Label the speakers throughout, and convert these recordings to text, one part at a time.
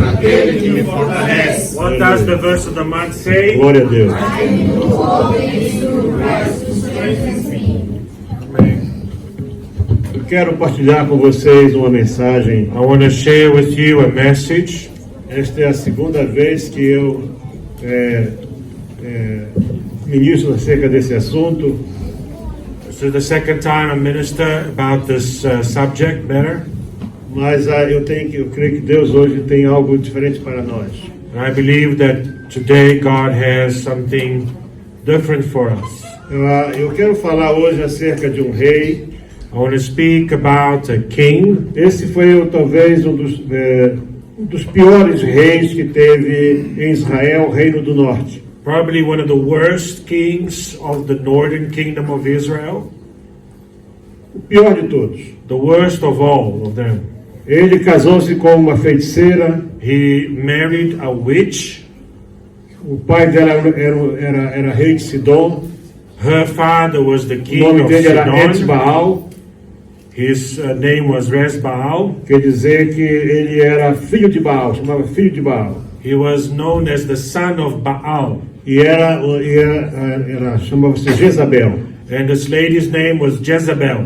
Speaker 1: naquele que me fortalece.
Speaker 2: What does the verse of the month say?
Speaker 3: Glória a Deus. Eu quero partilhar com vocês uma mensagem.
Speaker 2: I want to share with you a message.
Speaker 3: Esta é a segunda vez que eu ministro acerca desse assunto.
Speaker 2: This is the second time I minister about this subject matter.
Speaker 3: Mas eu creio que Deus hoje tem algo diferente para nós.
Speaker 2: And I believe that today God has something different for us.
Speaker 3: Eu quero falar hoje acerca de um rei.
Speaker 2: I want to speak about a king.
Speaker 3: Esse foi talvez um dos piores reis que teve em Israel, o Reino do Norte.
Speaker 2: Probably one of the worst kings of the northern kingdom of Israel.
Speaker 3: O pior de todos.
Speaker 2: The worst of all of them.
Speaker 3: Ele casou-se com uma feiticeira.
Speaker 2: He married a witch.
Speaker 3: O pai dela era rei de Sidom.
Speaker 2: Her father was the
Speaker 3: O
Speaker 2: king
Speaker 3: nome
Speaker 2: of
Speaker 3: dele era
Speaker 2: Sidon.
Speaker 3: Etbaal.
Speaker 2: His name was Rezbaal.
Speaker 3: Quer dizer que ele era filho de Baal, chamava filho de Baal.
Speaker 2: He was known as the son of Baal.
Speaker 3: E chamava-se Jezabel.
Speaker 2: And this lady's name was Jezebel.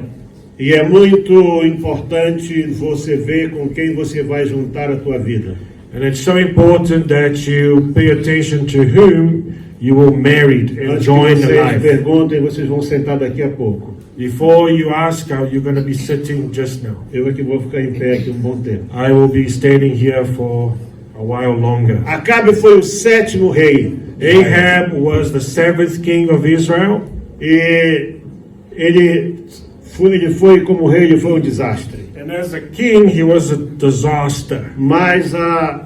Speaker 3: E é muito importante você ver com quem você vai juntar a tua vida.
Speaker 2: And it's so important that you pay attention to whom you will marry and
Speaker 3: Antes
Speaker 2: join
Speaker 3: que
Speaker 2: the
Speaker 3: vocês
Speaker 2: life.
Speaker 3: perguntem, vocês vão sentar daqui a pouco.
Speaker 2: Before you ask how you're going to be sitting just now.
Speaker 3: Eu é que vou ficar em pé aqui um bom tempo.
Speaker 2: I will be standing here for a while longer.
Speaker 3: Acabe foi o sétimo rei.
Speaker 2: Ahab was the seventh king of Israel.
Speaker 3: E ele foi como rei, ele foi um desastre.
Speaker 2: And as a king, he was a disaster.
Speaker 3: Mas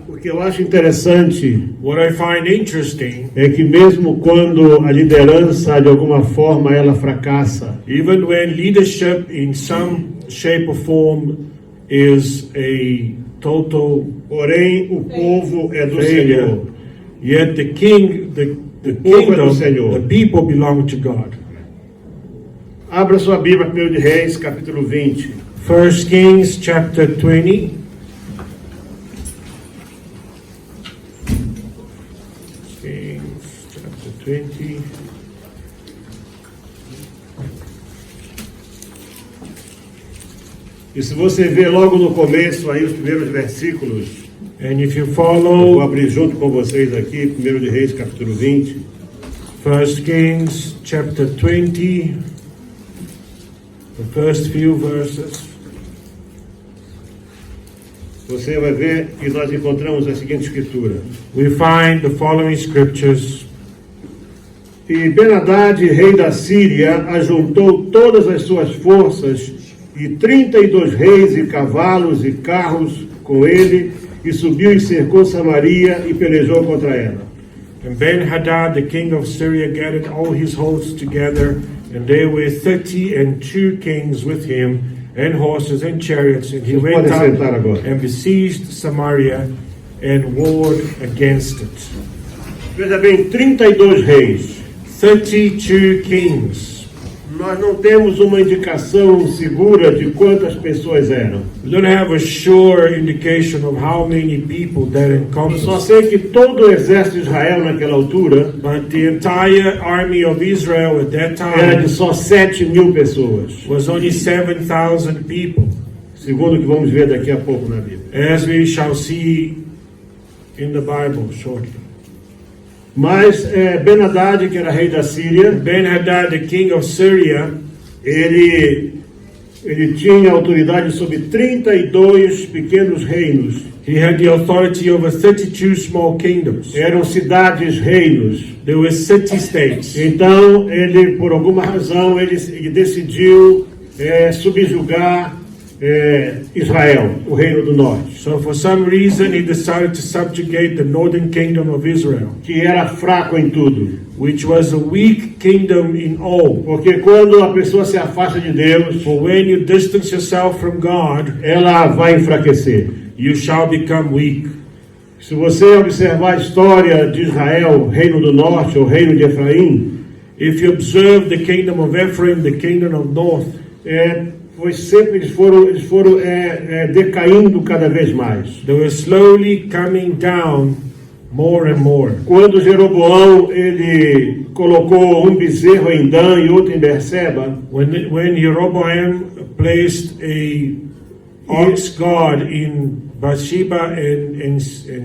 Speaker 3: o que eu acho interessante
Speaker 2: What I find interesting,
Speaker 3: é que mesmo quando a liderança de alguma forma ela fracassa,
Speaker 2: even when leadership in some shape or form is a total
Speaker 3: porém o povo é do
Speaker 2: failure,
Speaker 3: Senhor.
Speaker 2: yet the king, the
Speaker 3: povo é do
Speaker 2: kingdom,
Speaker 3: Senhor.
Speaker 2: the people belong to God.
Speaker 3: Abra sua Bíblia, 1 de Reis, capítulo 20.
Speaker 2: 1 Kings chapter 20. Kings chapter 20.
Speaker 3: E se você ver logo no começo aí os primeiros versículos,
Speaker 2: And if you
Speaker 3: eu vou
Speaker 2: follow
Speaker 3: abrir junto com vocês aqui, 1 de Reis, capítulo 20.
Speaker 2: 1 Kings chapter 20, the first few verses,
Speaker 3: Você vai ver que nós encontramos a seguinte escritura.
Speaker 2: we find the following scriptures.
Speaker 3: E Ben-Hadad, rei da Síria, ajuntou todas as suas forças e 32 reis e cavalos e carros com ele, e subiu e cercou Samaria e pelejou contra ela.
Speaker 2: And Ben-Hadad, the king of Syria, gathered all his hosts together, and there were 32 kings with him, and horses and chariots, and he
Speaker 3: Vocês
Speaker 2: went
Speaker 3: podem sentar
Speaker 2: out
Speaker 3: agora.
Speaker 2: and besieged Samaria and warred against it.
Speaker 3: Veja bem, 32 reis.
Speaker 2: 32 kings.
Speaker 3: Nós não temos uma indicação segura de quantas pessoas eram.
Speaker 2: We don't have a sure indication of how many people that
Speaker 3: Eu
Speaker 2: encompassed.
Speaker 3: só sei que todo o exército de Israel naquela altura
Speaker 2: But the entire army of Israel at that
Speaker 3: era
Speaker 2: time
Speaker 3: de só 7.000 pessoas,
Speaker 2: was only 7,000 people,
Speaker 3: segundo o que vamos ver daqui a pouco na Bíblia.
Speaker 2: as we shall see in the Bible shortly.
Speaker 3: Mas Ben-Hadad, que era rei da Síria,
Speaker 2: Ben-Hadad, the king of Syria,
Speaker 3: ele tinha autoridade sobre 32 pequenos reinos.
Speaker 2: he had the authority over 32 small kingdoms.
Speaker 3: Eram cidades-reinos.
Speaker 2: There were city-states.
Speaker 3: Então, ele, por alguma razão, ele decidiu subjugar Israel, o reino do norte,
Speaker 2: So for some reason he decided to subjugate the northern kingdom of Israel,
Speaker 3: que era fraco em tudo.
Speaker 2: which was a weak kingdom in all.
Speaker 3: Porque quando a pessoa se afasta de Deus,
Speaker 2: For when you distance yourself from God,
Speaker 3: ela vai enfraquecer.
Speaker 2: you shall become weak.
Speaker 3: Se você observar a história de Israel, reino do norte, ou reino de Efraim,
Speaker 2: If you observe the kingdom of Ephraim, the kingdom of north,
Speaker 3: eles foram decaindo cada vez mais.
Speaker 2: They were slowly coming down more and more.
Speaker 3: Quando Jeroboão ele colocou um bezerro em Dan e outro em Berseba,
Speaker 2: When Jeroboam placed a ox god in Bathsheba and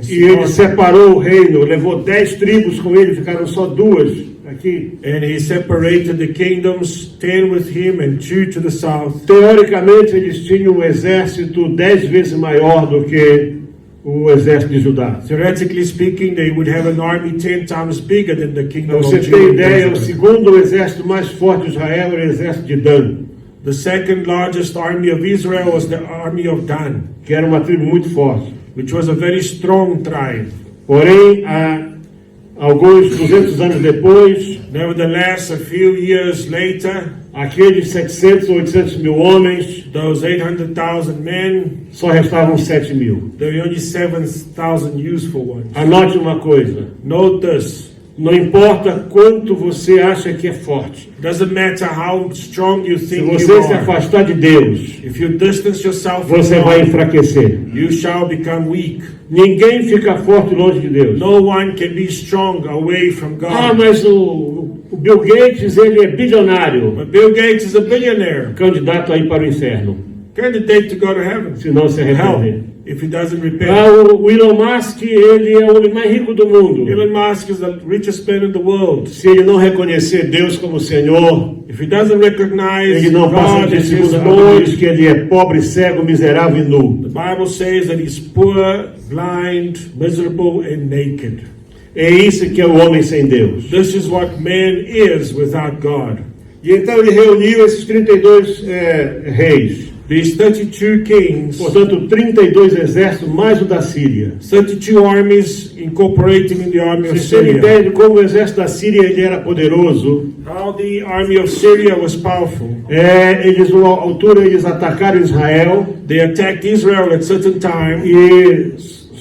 Speaker 3: e ele
Speaker 2: Sidon,
Speaker 3: separou o reino, levou 10 tribos com ele, ficaram só 2 aqui.
Speaker 2: and he separated the kingdoms, 10 with him and 2 to the south.
Speaker 3: Teoricamente eles tinham um exército 10 vezes maior do que o exército de Judá.
Speaker 2: Theoretically speaking, they would have an army 10 times bigger than the
Speaker 3: Para
Speaker 2: kingdom
Speaker 3: você
Speaker 2: of
Speaker 3: ter
Speaker 2: Judah.
Speaker 3: ideia, o
Speaker 2: and Benjamin.
Speaker 3: segundo exército mais forte de Israel era o exército de Dan,
Speaker 2: The second largest army of Israel was the army of Dan,
Speaker 3: que era uma tribo muito forte.
Speaker 2: which was a very strong tribe.
Speaker 3: Porém, alguns 200 anos depois,
Speaker 2: Nevertheless, a few years later,
Speaker 3: aqueles 700 ou 800 mil homens,
Speaker 2: those 800,000 men,
Speaker 3: só restavam 7 mil.
Speaker 2: there were only 7,000 useful ones.
Speaker 3: Anote uma coisa,
Speaker 2: Note this.
Speaker 3: não importa quanto você acha que é forte,
Speaker 2: Doesn't matter how strong you
Speaker 3: se
Speaker 2: think you
Speaker 3: você se
Speaker 2: are.
Speaker 3: afastar de Deus,
Speaker 2: If you distance yourself from
Speaker 3: você vai
Speaker 2: God,
Speaker 3: enfraquecer.
Speaker 2: you shall become weak.
Speaker 3: Ninguém fica forte longe de Deus.
Speaker 2: No one can be strong away from
Speaker 3: Ah,
Speaker 2: God.
Speaker 3: mas o Bill Gates, ele é bilionário,
Speaker 2: But Bill Gates is a billionaire,
Speaker 3: candidato aí para o inferno,
Speaker 2: candidate to go to heaven.
Speaker 3: se não se
Speaker 2: Hell,
Speaker 3: arrepender.
Speaker 2: if he doesn't repent.
Speaker 3: Ah, o Elon Musk, ele é o homem mais rico do mundo.
Speaker 2: Elon Musk is the richest man in the world.
Speaker 3: Se ele não reconhecer Deus como Senhor,
Speaker 2: If he doesn't recognize
Speaker 3: ele não passa
Speaker 2: God
Speaker 3: de
Speaker 2: as his
Speaker 3: segunda
Speaker 2: Lord,
Speaker 3: diz que ele é pobre, cego, miserável e nu.
Speaker 2: the Bible says that he's poor, blind, miserable, and naked.
Speaker 3: É isso que é o homem sem Deus.
Speaker 2: This is what man is without God.
Speaker 3: E então ele reuniu esses 32 reis,
Speaker 2: These 32 kings,
Speaker 3: portanto 32 exércitos mais o da Síria.
Speaker 2: 32 armies incorporating in the army of
Speaker 3: Você
Speaker 2: Syria.
Speaker 3: entende como o exército da Síria ele era poderoso?
Speaker 2: How the army of Syria was powerful.
Speaker 3: À altura eles atacaram Israel
Speaker 2: They attacked Israel at certain time,
Speaker 3: e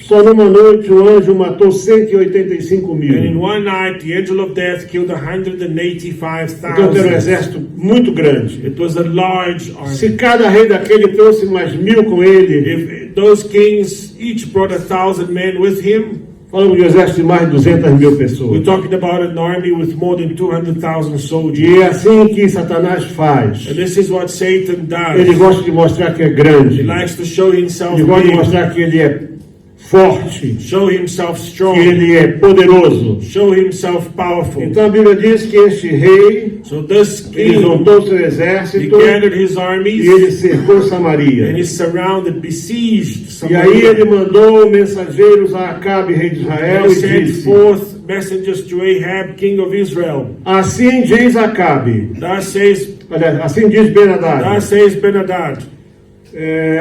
Speaker 3: só numa noite o anjo matou 185
Speaker 2: and in
Speaker 3: mil.
Speaker 2: one night the angel of death killed
Speaker 3: Então era um
Speaker 2: 185,000.
Speaker 3: exército muito grande.
Speaker 2: It was a large
Speaker 3: Se
Speaker 2: army.
Speaker 3: cada rei daquele trouxe mais 1000 com ele,
Speaker 2: If those kings each brought 1,000 men with him,
Speaker 3: falamos de um exército de mais de 200 mil
Speaker 2: we're
Speaker 3: pessoas.
Speaker 2: talking about an army with more than 200,000 soldiers.
Speaker 3: E é assim que Satanás faz.
Speaker 2: And this is what Satan
Speaker 3: Ele
Speaker 2: does.
Speaker 3: gosta de mostrar que é
Speaker 2: He
Speaker 3: grande.
Speaker 2: likes to show himself
Speaker 3: Ele gosta de
Speaker 2: big,
Speaker 3: mostrar que ele é forte,
Speaker 2: show himself
Speaker 3: que
Speaker 2: strong,
Speaker 3: ele é poderoso.
Speaker 2: show himself powerful.
Speaker 3: Então a Bíblia diz que este rei,
Speaker 2: So this
Speaker 3: ele
Speaker 2: king,
Speaker 3: juntou seu
Speaker 2: he
Speaker 3: exército
Speaker 2: gathered his
Speaker 3: e
Speaker 2: armies
Speaker 3: ele cercou Samaria.
Speaker 2: and he surrounded, besieged
Speaker 3: E aí ele
Speaker 2: Samaria.
Speaker 3: mandou mensageiros a Acabe, rei de Israel,
Speaker 2: He
Speaker 3: e
Speaker 2: sent
Speaker 3: disse:
Speaker 2: forth messengers to Ahab, king of Israel.
Speaker 3: assim diz Acabe,
Speaker 2: Thus says,
Speaker 3: aliás, assim diz Ben-Hadad,
Speaker 2: thus says Ben-Hadad,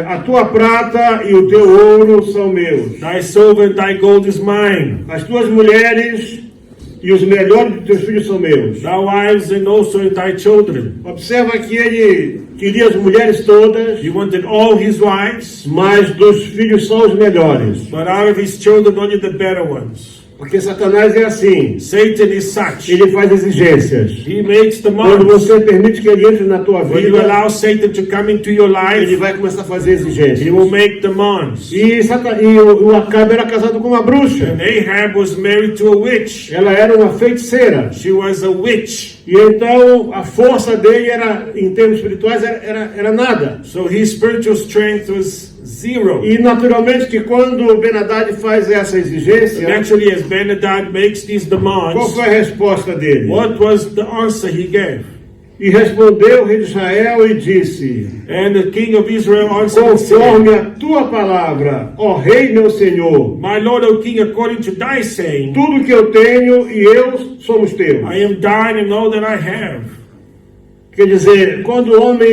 Speaker 3: a tua prata e o teu ouro são meus,
Speaker 2: thy silver and thy gold is mine,
Speaker 3: as tuas mulheres e os melhores dos teus filhos são meus.
Speaker 2: thy wives and also thy children.
Speaker 3: Observa que ele queria as mulheres todas,
Speaker 2: He wanted all his wives,
Speaker 3: mas dos filhos só os melhores.
Speaker 2: but out of his children only the better ones.
Speaker 3: Porque Satanás é assim,
Speaker 2: Satan is such.
Speaker 3: ele faz exigências.
Speaker 2: He makes
Speaker 3: Quando
Speaker 2: demands.
Speaker 3: você permite que ele entre na tua
Speaker 2: When you
Speaker 3: vida,
Speaker 2: allow Satan to come into your
Speaker 3: ele
Speaker 2: life,
Speaker 3: vai começar a fazer exigências.
Speaker 2: he will make demands.
Speaker 3: E o Acabe era casado com uma bruxa.
Speaker 2: And Ahab was married to a witch.
Speaker 3: Ela era uma feiticeira.
Speaker 2: She was a witch.
Speaker 3: E então a força dele era, em termos espirituais, era nada.
Speaker 2: So his spiritual strength was zero.
Speaker 3: E naturalmente que quando Ben-Hadad faz essa exigência,
Speaker 2: Naturally, as Ben-Hadad makes these
Speaker 3: qual
Speaker 2: demands,
Speaker 3: foi a resposta dele?
Speaker 2: what was the answer he gave?
Speaker 3: E respondeu o rei de Israel e disse:
Speaker 2: And the king of Israel answered and said,
Speaker 3: conforme a tua palavra, ó rei meu senhor,
Speaker 2: My lord, O king, according to thy saying,
Speaker 3: tudo que eu tenho e eu somos teus.
Speaker 2: I am thine and all that I have.
Speaker 3: Quer dizer, quando o homem,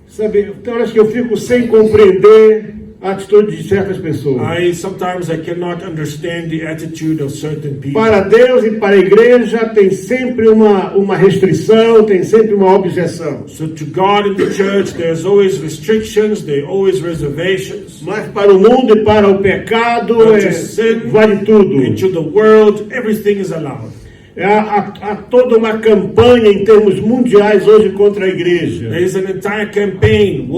Speaker 3: sabe, tem horas que eu fico sem compreender a atitude de certas pessoas.
Speaker 2: Sometimes I cannot understand the attitude of certain people.
Speaker 3: Para Deus e para a igreja tem sempre uma restrição, tem sempre uma objeção.
Speaker 2: So to God and the church, there's always restrictions, there are always reservations.
Speaker 3: Mas para o mundo e para o pecado,
Speaker 2: But to sin
Speaker 3: vale tudo.
Speaker 2: into the world, everything is allowed.
Speaker 3: Há toda uma campanha em termos mundiais hoje contra a igreja.
Speaker 2: There is an entire campaign,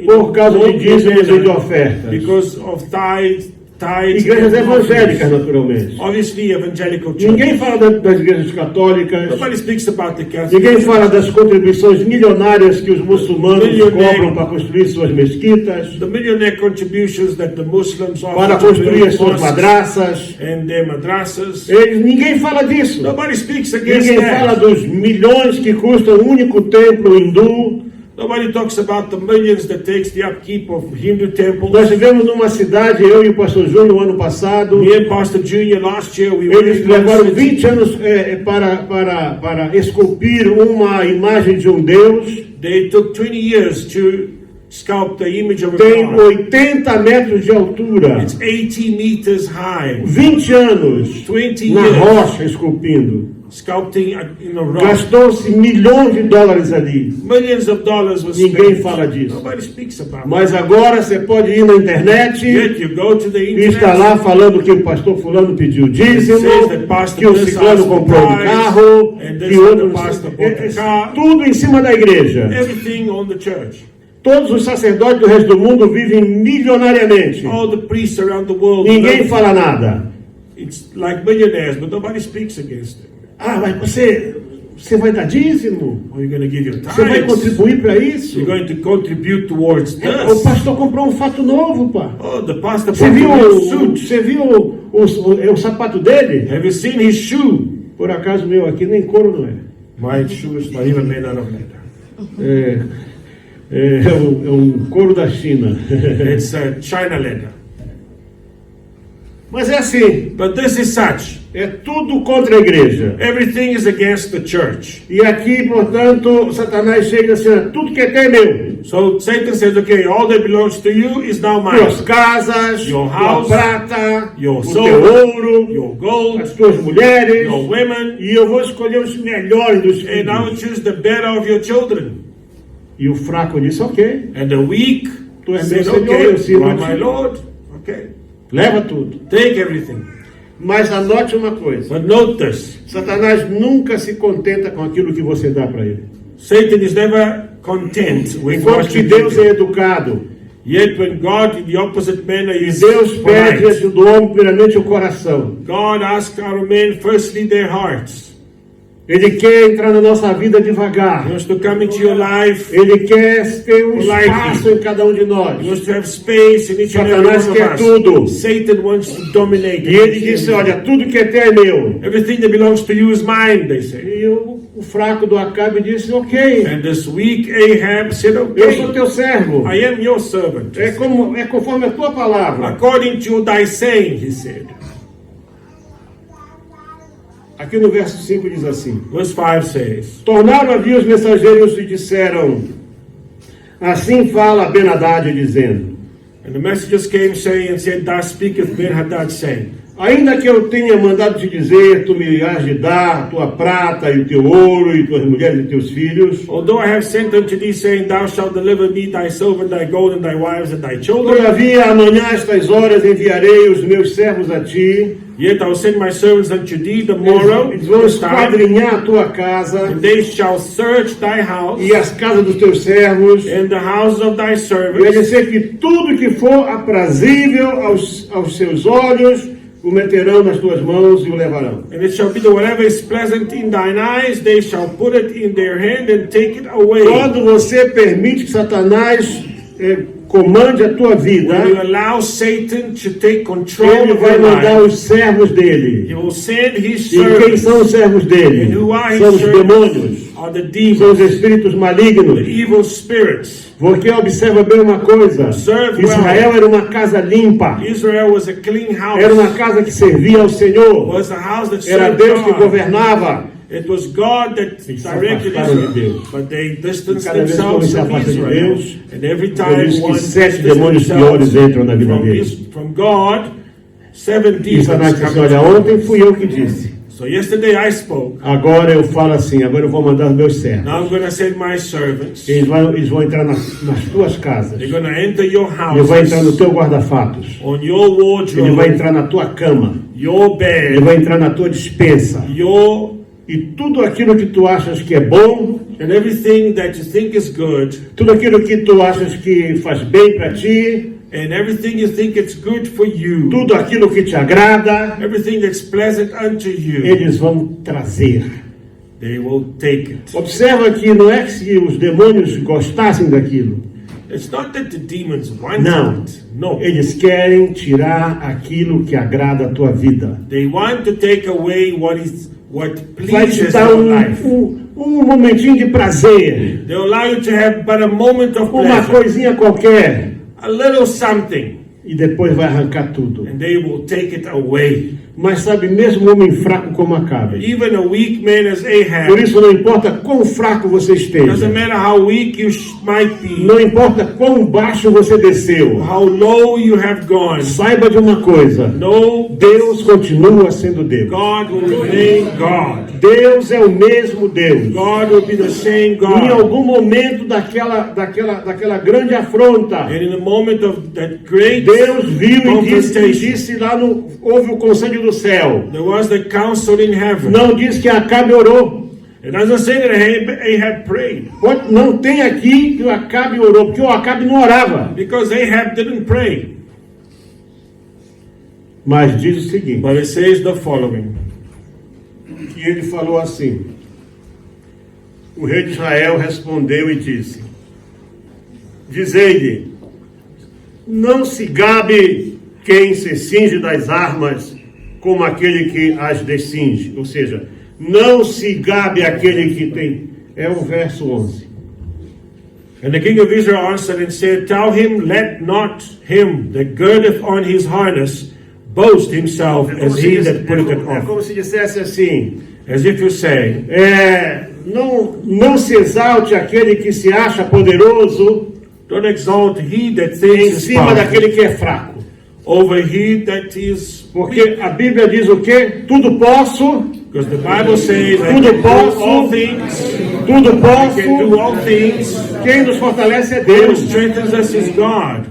Speaker 3: Por causa de dízimos e de ofertas.
Speaker 2: because of tithes.
Speaker 3: Igrejas evangélicas, naturalmente.
Speaker 2: Obviously, evangelical church.
Speaker 3: Ninguém fala das igrejas católicas.
Speaker 2: Nobody speaks about the Catholic.
Speaker 3: Ninguém fala das contribuições milionárias que os muçulmanos cobram para construir suas mesquitas,
Speaker 2: The millionaire contributions that the Muslims offer
Speaker 3: para
Speaker 2: to
Speaker 3: construir
Speaker 2: build
Speaker 3: as suas
Speaker 2: mosques
Speaker 3: madraças.
Speaker 2: and their madrasas.
Speaker 3: Ninguém fala disso.
Speaker 2: Nobody speaks against
Speaker 3: Ninguém fala
Speaker 2: that.
Speaker 3: dos milhões que custa um único templo hindu.
Speaker 2: Nobody talks about the millions that takes the upkeep of Hindu temples.
Speaker 3: Nós vivemos numa cidade, eu e o pastor Júnior, no ano passado.
Speaker 2: Me and Pastor Junior last year we were
Speaker 3: Eles
Speaker 2: in
Speaker 3: levaram
Speaker 2: one city.
Speaker 3: 20 anos para esculpir uma imagem de um Deus.
Speaker 2: They took 20 years to sculpt the image of a
Speaker 3: Tem
Speaker 2: God.
Speaker 3: 80 metros de altura.
Speaker 2: It's 80 meters high.
Speaker 3: 20 anos
Speaker 2: 20
Speaker 3: na
Speaker 2: years
Speaker 3: rocha esculpindo.
Speaker 2: sculpting in a rock.
Speaker 3: Gastou-se milhões de dólares ali.
Speaker 2: Millions of dollars was
Speaker 3: Ninguém
Speaker 2: spent.
Speaker 3: fala disso.
Speaker 2: Nobody speaks about it.
Speaker 3: Mas agora você pode ir na internet
Speaker 2: Yet you go to the
Speaker 3: e
Speaker 2: internet.
Speaker 3: está lá falando que o pastor fulano pediu dízimo,
Speaker 2: It says that Pastor
Speaker 3: que o
Speaker 2: this
Speaker 3: ciclano
Speaker 2: asked for
Speaker 3: comprou um
Speaker 2: tithes,
Speaker 3: carro,
Speaker 2: and this
Speaker 3: que
Speaker 2: other
Speaker 3: outro...
Speaker 2: pastor bought a car.
Speaker 3: Tudo em cima da igreja.
Speaker 2: Everything on the church.
Speaker 3: Todos os sacerdotes do resto do mundo vivem milionariamente.
Speaker 2: All the priests around the world.
Speaker 3: Ninguém
Speaker 2: live-
Speaker 3: fala nada.
Speaker 2: It's like millionaires, but nobody speaks against it.
Speaker 3: Ah, mas você vai dar dízimo?
Speaker 2: Are you going to give your
Speaker 3: Você vai
Speaker 2: tithes?
Speaker 3: contribuir para isso?
Speaker 2: You're going to contribute towards
Speaker 3: O
Speaker 2: this.
Speaker 3: pastor comprou um fato novo, pá.
Speaker 2: Oh, the pastor
Speaker 3: Você
Speaker 2: bought
Speaker 3: viu,
Speaker 2: a new suit.
Speaker 3: você viu o sapato dele?
Speaker 2: Have you seen his shoe?
Speaker 3: Por acaso meu aqui nem couro não é.
Speaker 2: My shoe is not even made out of leather.
Speaker 3: É um couro da China.
Speaker 2: It's China leather.
Speaker 3: Mas é assim,
Speaker 2: But this is such.
Speaker 3: é tudo contra a igreja.
Speaker 2: Everything is against the church.
Speaker 3: E aqui, portanto, Satanás chega assim, tudo que é teu é meu.
Speaker 2: So Satan says, okay, all that belongs to you is now mine.
Speaker 3: Tuas casas,
Speaker 2: Your
Speaker 3: tua
Speaker 2: house,
Speaker 3: prata,
Speaker 2: your
Speaker 3: o teu
Speaker 2: silver,
Speaker 3: ouro,
Speaker 2: your gold,
Speaker 3: as tuas mulheres.
Speaker 2: your women,
Speaker 3: E eu vou escolher os melhores dos
Speaker 2: and I will
Speaker 3: filhos.
Speaker 2: choose the better of your children.
Speaker 3: E o fraco disse, ok,
Speaker 2: And the weak
Speaker 3: tu és
Speaker 2: said,
Speaker 3: meu Senhor,
Speaker 2: okay,
Speaker 3: eu
Speaker 2: you
Speaker 3: sirvo
Speaker 2: are
Speaker 3: a
Speaker 2: my
Speaker 3: ti.
Speaker 2: Lord. Okay,
Speaker 3: Leva tudo.
Speaker 2: take everything.
Speaker 3: Mas anote uma coisa.
Speaker 2: But note this.
Speaker 3: Satanás nunca se contenta com aquilo que você dá para ele.
Speaker 2: Satan is never content with
Speaker 3: Enquanto
Speaker 2: what
Speaker 3: que
Speaker 2: you
Speaker 3: Deus
Speaker 2: give
Speaker 3: é
Speaker 2: him.
Speaker 3: educado,
Speaker 2: Yet when God, in the opposite manner, is
Speaker 3: Deus pede
Speaker 2: polite,
Speaker 3: do homem primeiramente o coração.
Speaker 2: God asks our men firstly their hearts.
Speaker 3: Ele quer entrar na nossa vida
Speaker 2: He
Speaker 3: devagar.
Speaker 2: wants to come into your life.
Speaker 3: Ele quer ter um
Speaker 2: Like
Speaker 3: espaço em cada um de
Speaker 2: He
Speaker 3: nós.
Speaker 2: wants to have space in each and every
Speaker 3: Satanás
Speaker 2: one
Speaker 3: quer
Speaker 2: of us.
Speaker 3: tudo.
Speaker 2: Satan wants to dominate.
Speaker 3: E ele disse, olha, tudo que é teu é meu.
Speaker 2: Everything that belongs to you is mine, they say.
Speaker 3: E o fraco do Acabe disse, ok,
Speaker 2: And this weak Ahab said,
Speaker 3: eu sou
Speaker 2: okay,
Speaker 3: teu servo.
Speaker 2: I am your servant.
Speaker 3: É conforme a tua palavra.
Speaker 2: According to thy saying, he said.
Speaker 3: Aqui no verso 5 diz assim,
Speaker 2: Verse 5 says,
Speaker 3: tornaram a vir os mensageiros e disseram, assim fala Ben-Hadad dizendo,
Speaker 2: and the messengers came saying and said, Thus speaketh Ben-Hadad saying,
Speaker 3: ainda que eu tenha mandado te dizer, tu me has de dar tua prata e o teu ouro e tuas mulheres e teus filhos,
Speaker 2: although I have sent unto thee, saying, Thou shalt deliver me thy silver, thy gold, and thy wives, and thy children,
Speaker 3: todavia amanhã a estas horas enviarei os meus servos a ti,
Speaker 2: yet I will send my servants unto thee the morrow,
Speaker 3: eles vão
Speaker 2: this time,
Speaker 3: esquadrinhar a tua casa
Speaker 2: and they shall search thy house,
Speaker 3: e as casas dos teus servos,
Speaker 2: and the houses of thy
Speaker 3: e vai
Speaker 2: servants,
Speaker 3: dizer que tudo que for aprazível aos seus olhos, o meterão nas tuas mãos e o levarão.
Speaker 2: and it shall be that whatever is pleasant in thine eyes, they shall put it in their hand and take it away.
Speaker 3: Quando você permite que Satanás comande a tua vida,
Speaker 2: When you allow Satan to take control
Speaker 3: ele
Speaker 2: of
Speaker 3: vai
Speaker 2: your
Speaker 3: mandar
Speaker 2: life,
Speaker 3: os servos
Speaker 2: he
Speaker 3: dele.
Speaker 2: will send his
Speaker 3: E quem
Speaker 2: servants.
Speaker 3: são os servos dele?
Speaker 2: And who are his
Speaker 3: São os
Speaker 2: servants?
Speaker 3: demônios,
Speaker 2: Are the
Speaker 3: são
Speaker 2: demons,
Speaker 3: os espíritos
Speaker 2: the
Speaker 3: malignos.
Speaker 2: evil spirits.
Speaker 3: Porque observa bem uma coisa:
Speaker 2: Observe well.
Speaker 3: Israel era uma casa limpa,
Speaker 2: Israel was a clean house.
Speaker 3: era uma casa que servia ao Senhor,
Speaker 2: Was a house that
Speaker 3: era
Speaker 2: served
Speaker 3: Deus que
Speaker 2: God.
Speaker 3: governava.
Speaker 2: It was God that
Speaker 3: se
Speaker 2: directed
Speaker 3: afastaram de
Speaker 2: Israel,
Speaker 3: Deus.
Speaker 2: but they distanced
Speaker 3: Cada vez que homem
Speaker 2: themselves
Speaker 3: se
Speaker 2: from
Speaker 3: afasta de
Speaker 2: Israel.
Speaker 3: Deus,
Speaker 2: And every
Speaker 3: por
Speaker 2: time
Speaker 3: isso que
Speaker 2: one
Speaker 3: 7
Speaker 2: distanced
Speaker 3: demônios piores
Speaker 2: themselves
Speaker 3: entram na vida
Speaker 2: from,
Speaker 3: dele.
Speaker 2: from God, 7
Speaker 3: E Satanás
Speaker 2: demons
Speaker 3: disse: olha,
Speaker 2: come.
Speaker 3: ontem fui eu que disse.
Speaker 2: So yesterday I spoke.
Speaker 3: Agora eu falo assim, agora eu vou mandar os meus servos.
Speaker 2: Now I'm going to send my servants.
Speaker 3: Eles vão entrar nas tuas casas.
Speaker 2: They're going to enter your
Speaker 3: Ele vai entrar no
Speaker 2: houses,
Speaker 3: teu guarda-fatos.
Speaker 2: on your
Speaker 3: Ele vai
Speaker 2: wardrobe,
Speaker 3: entrar na tua cama.
Speaker 2: your
Speaker 3: Ele
Speaker 2: bed,
Speaker 3: vai entrar na tua despensa.
Speaker 2: your
Speaker 3: E tudo aquilo que tu achas que é bom,
Speaker 2: and everything that you think is good,
Speaker 3: tudo aquilo que tu achas que faz bem para ti,
Speaker 2: and everything you think it's good for you,
Speaker 3: tudo aquilo que te agrada,
Speaker 2: everything that's pleasant unto you,
Speaker 3: eles vão trazer.
Speaker 2: they will take it.
Speaker 3: Observa que não é que se os demônios gostassem daquilo.
Speaker 2: It's not that the demons want
Speaker 3: Não.
Speaker 2: it. No.
Speaker 3: Eles querem tirar aquilo que agrada a tua vida.
Speaker 2: They want to take away what
Speaker 3: Vai te
Speaker 2: pleases
Speaker 3: dar
Speaker 2: your life.
Speaker 3: um momentinho de prazer,
Speaker 2: They allow you to have but a moment of
Speaker 3: uma
Speaker 2: pleasure,
Speaker 3: coisinha qualquer,
Speaker 2: a little something,
Speaker 3: e depois vai arrancar tudo.
Speaker 2: and they will take it away.
Speaker 3: Mas sabe, mesmo um homem fraco como Acabe,
Speaker 2: Even a weak man as
Speaker 3: por
Speaker 2: Ahab,
Speaker 3: isso não importa quão fraco você
Speaker 2: doesn't
Speaker 3: esteja,
Speaker 2: matter how weak you might be,
Speaker 3: não importa quão baixo você desceu,
Speaker 2: how low you have gone,
Speaker 3: saiba de uma coisa,
Speaker 2: no,
Speaker 3: Deus continua sendo Deus.
Speaker 2: God will remain God.
Speaker 3: Deus é o mesmo Deus.
Speaker 2: God will be the same
Speaker 3: Em
Speaker 2: God.
Speaker 3: algum momento daquela grande afronta,
Speaker 2: And in the moment of that great
Speaker 3: Deus viu e
Speaker 2: confrontation,
Speaker 3: disse lá houve o conselho do céu.
Speaker 2: there was the council in heaven.
Speaker 3: Não diz que Acabe orou.
Speaker 2: It doesn't say that Ahab prayed,
Speaker 3: Não tem aqui que o Acabe orou, porque o Acabe não orava.
Speaker 2: because Ahab didn't pray.
Speaker 3: Mas diz o seguinte,
Speaker 2: But it says the following.
Speaker 3: que ele falou assim: o rei de Israel respondeu e disse: dizei-lhe, não se gabe quem se cinge das armas como aquele que as descinge. Ou seja, não se gabe aquele que tem. É o verso 11.
Speaker 2: And the king of Israel answered and said, Tell him, let not him that girdeth on his harness boast himself as he that putteth it
Speaker 3: É
Speaker 2: on.
Speaker 3: como se dissesse assim:
Speaker 2: As if you say,
Speaker 3: não se exalte aquele que se acha poderoso
Speaker 2: don't exalt he that
Speaker 3: em
Speaker 2: thinks is
Speaker 3: cima
Speaker 2: powerful
Speaker 3: daquele que é fraco.
Speaker 2: over he that is
Speaker 3: Porque
Speaker 2: weak.
Speaker 3: a Bíblia diz o quê? Tudo posso,
Speaker 2: Because the Bible says, I
Speaker 3: Tudo
Speaker 2: can do
Speaker 3: posso.
Speaker 2: all things,
Speaker 3: tudo
Speaker 2: I can do
Speaker 3: posso.
Speaker 2: all things,
Speaker 3: Quem nos fortalece é
Speaker 2: who
Speaker 3: Deus.
Speaker 2: strengthens us is God.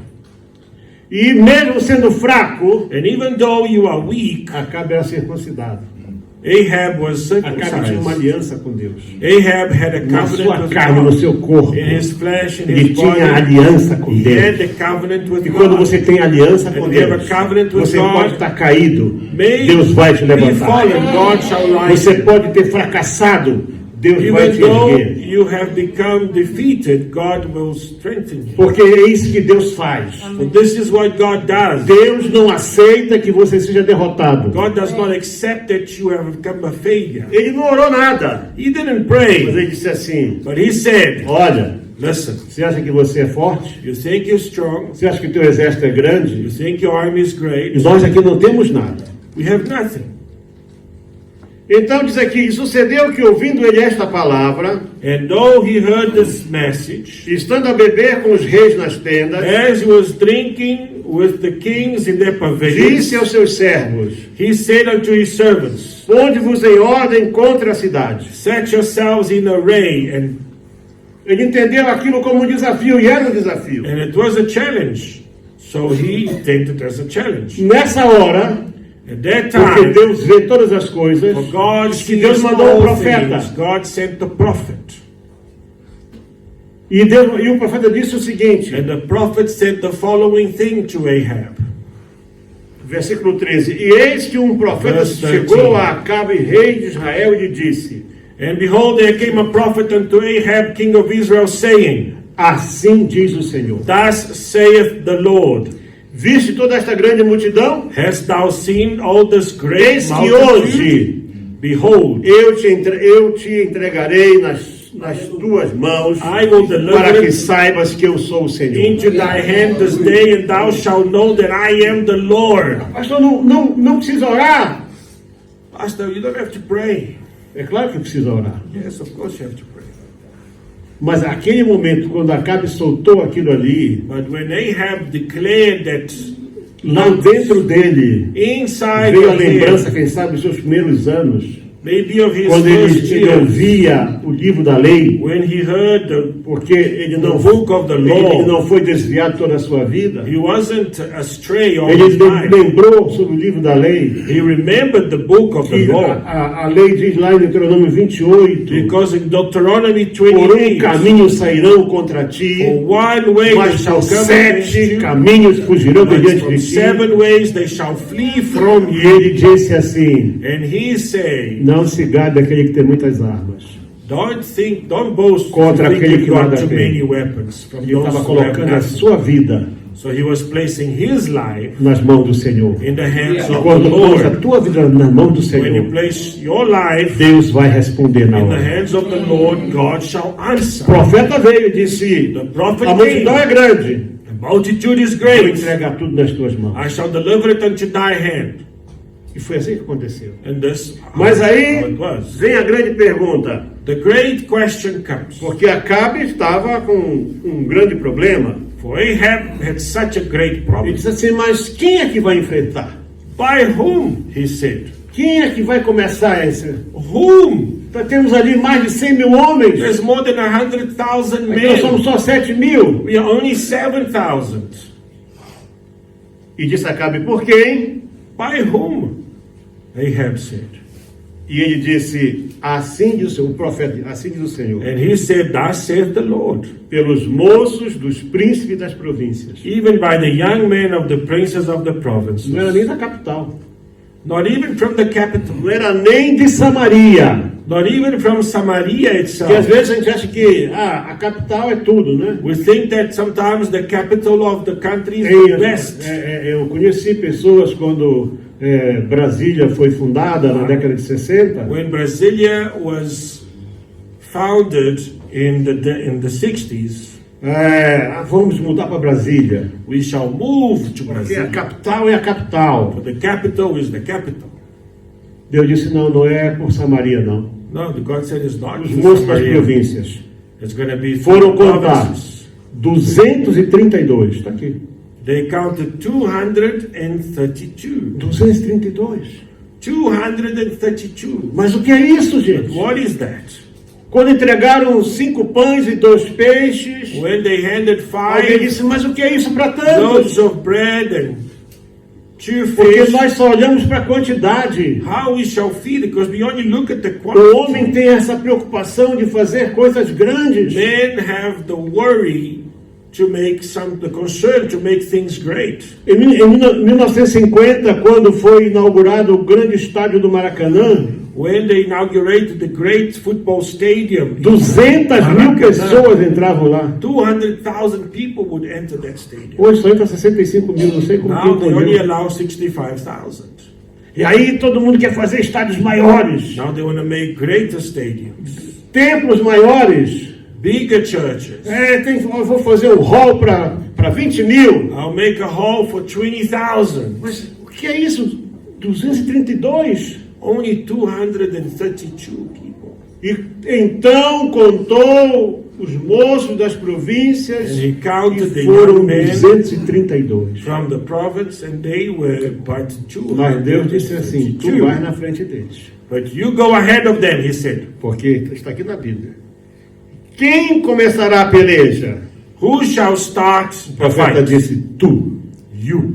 Speaker 3: E mesmo sendo fraco,
Speaker 2: And even though you are weak,
Speaker 3: Acabe era circuncidado.
Speaker 2: Ahab was
Speaker 3: Acabe tinha uma
Speaker 2: circumcised.
Speaker 3: aliança com Deus.
Speaker 2: Ahab had a
Speaker 3: Na sua
Speaker 2: covenant with
Speaker 3: carne, no
Speaker 2: God.
Speaker 3: seu corpo.
Speaker 2: In his flesh, in
Speaker 3: Ele
Speaker 2: his
Speaker 3: tinha
Speaker 2: body,
Speaker 3: aliança com
Speaker 2: he had
Speaker 3: Deus.
Speaker 2: the covenant with
Speaker 3: E quando
Speaker 2: God.
Speaker 3: você tem aliança com
Speaker 2: And we have a
Speaker 3: Deus,
Speaker 2: covenant with
Speaker 3: você
Speaker 2: God.
Speaker 3: pode estar caído,
Speaker 2: May
Speaker 3: Deus vai te
Speaker 2: be
Speaker 3: levantar.
Speaker 2: fallen, God shall rise.
Speaker 3: Você pode ter fracassado, Deus vai
Speaker 2: Even
Speaker 3: te
Speaker 2: though
Speaker 3: erguer.
Speaker 2: you have become defeated, God will strengthen you.
Speaker 3: Porque é isso que Deus faz.
Speaker 2: So this is what God does.
Speaker 3: Deus não aceita que você seja derrotado.
Speaker 2: God does not accept that you have become a failure.
Speaker 3: Ele não orou nada,
Speaker 2: He didn't
Speaker 3: mas
Speaker 2: pray,
Speaker 3: ele disse assim:
Speaker 2: but he said,
Speaker 3: olha,
Speaker 2: listen,
Speaker 3: você acha que você é forte?
Speaker 2: you think you're strong,
Speaker 3: Você acha que teu exército é
Speaker 2: you
Speaker 3: grande?
Speaker 2: think your army is
Speaker 3: E
Speaker 2: great,
Speaker 3: nós aqui não temos nada.
Speaker 2: we have nothing.
Speaker 3: Então diz aqui: e sucedeu que ouvindo ele esta palavra,
Speaker 2: And though he heard this message,
Speaker 3: estando a beber com os reis nas tendas,
Speaker 2: as he was drinking with the kings in their pavilions,
Speaker 3: disse aos seus servos:
Speaker 2: he said unto his servants,
Speaker 3: ponde-vos em ordem contra a cidade.
Speaker 2: set yourselves in array. And
Speaker 3: Ele entendeu aquilo como um desafio, e era um desafio.
Speaker 2: it was a challenge. So he take it as a challenge.
Speaker 3: Nessa hora,
Speaker 2: At that
Speaker 3: porque
Speaker 2: time,
Speaker 3: Deus vê todas as coisas,
Speaker 2: for God
Speaker 3: diz que Deus
Speaker 2: sees
Speaker 3: mandou um
Speaker 2: all
Speaker 3: profeta.
Speaker 2: things, God sent the prophet.
Speaker 3: E o profeta disse o seguinte,
Speaker 2: And the prophet said the following thing to Ahab.
Speaker 3: versículo 13: e eis que um profeta
Speaker 2: Verse 13.
Speaker 3: chegou a Acabe, rei de Israel, e lhe disse:
Speaker 2: And behold, there came a prophet unto Ahab, king of Israel, saying,
Speaker 3: assim diz o Senhor:
Speaker 2: Thus saith the Lord,
Speaker 3: viste toda esta grande multidão?
Speaker 2: hast thou seen all this great
Speaker 3: Eis que
Speaker 2: multitude?
Speaker 3: hoje
Speaker 2: Behold,
Speaker 3: eu te entregarei nas tuas mãos,
Speaker 2: I will deliver
Speaker 3: para que
Speaker 2: it
Speaker 3: saibas que eu sou o Senhor.
Speaker 2: into thy hand this day, and thou shalt know that I am the Lord.
Speaker 3: Pastor, não precisa orar?
Speaker 2: Pastor, you don't have to pray.
Speaker 3: É claro que precisa orar.
Speaker 2: Yes, of course you have to pray.
Speaker 3: Mas aquele momento, quando Acabe soltou aquilo ali,
Speaker 2: But when Ahab declared that
Speaker 3: Lá dentro dele
Speaker 2: Inside
Speaker 3: veio a
Speaker 2: of
Speaker 3: lembrança,
Speaker 2: him,
Speaker 3: quem sabe, dos seus primeiros anos,
Speaker 2: maybe of his
Speaker 3: quando
Speaker 2: first
Speaker 3: ele
Speaker 2: years,
Speaker 3: ouvia o livro da lei,
Speaker 2: when he heard
Speaker 3: porque ele
Speaker 2: the
Speaker 3: não,
Speaker 2: book of the
Speaker 3: ele
Speaker 2: law,
Speaker 3: não foi desviado toda a sua vida.
Speaker 2: he wasn't astray all
Speaker 3: Ele
Speaker 2: his life.
Speaker 3: lembrou sobre o livro da lei.
Speaker 2: He remembered the book of the
Speaker 3: Que
Speaker 2: law.
Speaker 3: a lei diz lá em Deuteronômio 28,
Speaker 2: Because in Deuteronomy
Speaker 3: por
Speaker 2: 28,
Speaker 3: caminho sairão contra ti,
Speaker 2: for one way they
Speaker 3: mas
Speaker 2: shall
Speaker 3: por
Speaker 2: come against
Speaker 3: 7
Speaker 2: you,
Speaker 3: caminhos fugirão
Speaker 2: but
Speaker 3: diante
Speaker 2: from
Speaker 3: de ti.
Speaker 2: 7 ways they shall flee from
Speaker 3: E
Speaker 2: you.
Speaker 3: ele disse assim:
Speaker 2: And he say,
Speaker 3: não se gabe aquele que tem muitas armas.
Speaker 2: don't boast
Speaker 3: Contra
Speaker 2: think
Speaker 3: aquele
Speaker 2: you've
Speaker 3: que
Speaker 2: got
Speaker 3: nada
Speaker 2: too
Speaker 3: tem.
Speaker 2: many weapons from
Speaker 3: Ele
Speaker 2: those
Speaker 3: estava
Speaker 2: who have
Speaker 3: colocando a
Speaker 2: nothing.
Speaker 3: sua vida
Speaker 2: So he was placing his life
Speaker 3: nas mãos do Senhor.
Speaker 2: in the hands
Speaker 3: E
Speaker 2: of the
Speaker 3: quando pôs a
Speaker 2: Lord.
Speaker 3: tua vida na mão do
Speaker 2: When you
Speaker 3: Senhor,
Speaker 2: place your life
Speaker 3: Deus vai responder na
Speaker 2: in the
Speaker 3: hora.
Speaker 2: hands of the Lord, God shall
Speaker 3: O
Speaker 2: answer.
Speaker 3: profeta veio e disse:
Speaker 2: The prophet
Speaker 3: a multidão é
Speaker 2: came.
Speaker 3: grande,
Speaker 2: The multitude is
Speaker 3: vou
Speaker 2: great.
Speaker 3: entregar tudo nas tuas mãos.
Speaker 2: I shall deliver it unto thy hand.
Speaker 3: E foi assim que aconteceu.
Speaker 2: And this
Speaker 3: Mas
Speaker 2: how
Speaker 3: aí
Speaker 2: it was.
Speaker 3: vem a grande pergunta,
Speaker 2: The great question comes.
Speaker 3: porque Acabe estava com um grande problema.
Speaker 2: For Ahab had such a great
Speaker 3: Ele
Speaker 2: problem.
Speaker 3: disse assim: mas quem é que vai enfrentar?
Speaker 2: By whom? He said.
Speaker 3: Quem é que vai começar esse?
Speaker 2: Whom?
Speaker 3: Nós temos ali mais de 100 mil homens.
Speaker 2: There's more than 100,000
Speaker 3: Aqui nós somos
Speaker 2: men.
Speaker 3: só 7 mil.
Speaker 2: We are only 7,000.
Speaker 3: E disse Acabe: por quem?
Speaker 2: By whom? Ahab said.
Speaker 3: E ele disse: assim diz o profeta, assim diz o Senhor,
Speaker 2: And he said, thus saith the Lord.
Speaker 3: pelos moços dos príncipes das províncias.
Speaker 2: Even by the young men of the princes of the provinces.
Speaker 3: Não era nem da capital.
Speaker 2: Not even from the capital.
Speaker 3: Não era nem de Samaria.
Speaker 2: Not even from Samaria
Speaker 3: Porque às
Speaker 2: itself.
Speaker 3: vezes a gente acha que a capital é tudo, né?
Speaker 2: We think that sometimes the capital of the country is
Speaker 3: Tem,
Speaker 2: the west.
Speaker 3: eu conheci pessoas quando Brasília foi fundada na década de 60.
Speaker 2: When Brasilia was founded in the 60s,
Speaker 3: Vamos mudar para Brasília.
Speaker 2: we shall move to
Speaker 3: Porque a
Speaker 2: Brasilia.
Speaker 3: capital é a capital.
Speaker 2: For the capital is the capital.
Speaker 3: Deus disse: não, não é por Samaria, não.
Speaker 2: No, the God said it's not
Speaker 3: Os
Speaker 2: for
Speaker 3: moços das
Speaker 2: Samaria.
Speaker 3: províncias
Speaker 2: It's going to be
Speaker 3: foram
Speaker 2: for the
Speaker 3: contar
Speaker 2: provinces.
Speaker 3: 232. Está aqui.
Speaker 2: They counted 232.
Speaker 3: 232.
Speaker 2: 232.
Speaker 3: Mas o que é isso, gente?
Speaker 2: What is that?
Speaker 3: Quando entregaram 5 pães e 2 peixes,
Speaker 2: When they handed
Speaker 3: alguém
Speaker 2: 5
Speaker 3: disse: mas o que é isso para tantos?
Speaker 2: loaves of bread and 2
Speaker 3: Porque
Speaker 2: fish,
Speaker 3: nós só olhamos para a quantidade.
Speaker 2: how we shall feed? Because we only look at the
Speaker 3: O homem
Speaker 2: quantity.
Speaker 3: tem essa preocupação de fazer coisas grandes.
Speaker 2: Men have the worry to make the concern to make things great.
Speaker 3: Em 1950, quando foi inaugurado o grande estádio do Maracanã,
Speaker 2: When they inaugurated the great football stadium,
Speaker 3: 200 mil pessoas entravam lá.
Speaker 2: 200,000 people would enter that stadium.
Speaker 3: Hoje só entra 65 mil, não sei como que
Speaker 2: Now they only
Speaker 3: entendeu.
Speaker 2: allow 65,000.
Speaker 3: E aí todo mundo quer fazer estádios maiores,
Speaker 2: Now they want to make greater stadiums,
Speaker 3: templos maiores.
Speaker 2: bigger churches.
Speaker 3: Eu vou fazer um hall para 20 mil.
Speaker 2: I'll make a hall for 20,000.
Speaker 3: Mas o que é isso? 232?
Speaker 2: Only 232 people.
Speaker 3: E então contou os moços das províncias
Speaker 2: And he counted the
Speaker 3: e foram
Speaker 2: young men
Speaker 3: 232.
Speaker 2: from the province, and they were but
Speaker 3: Mas Deus disse assim: tu
Speaker 2: 232.
Speaker 3: vai na frente deles.
Speaker 2: But you go ahead of them, he said.
Speaker 3: Porque está aqui na Bíblia. Quem começará a peleja?
Speaker 2: Who shall start
Speaker 3: O
Speaker 2: the
Speaker 3: profeta
Speaker 2: fight?
Speaker 3: disse: tu.
Speaker 2: You.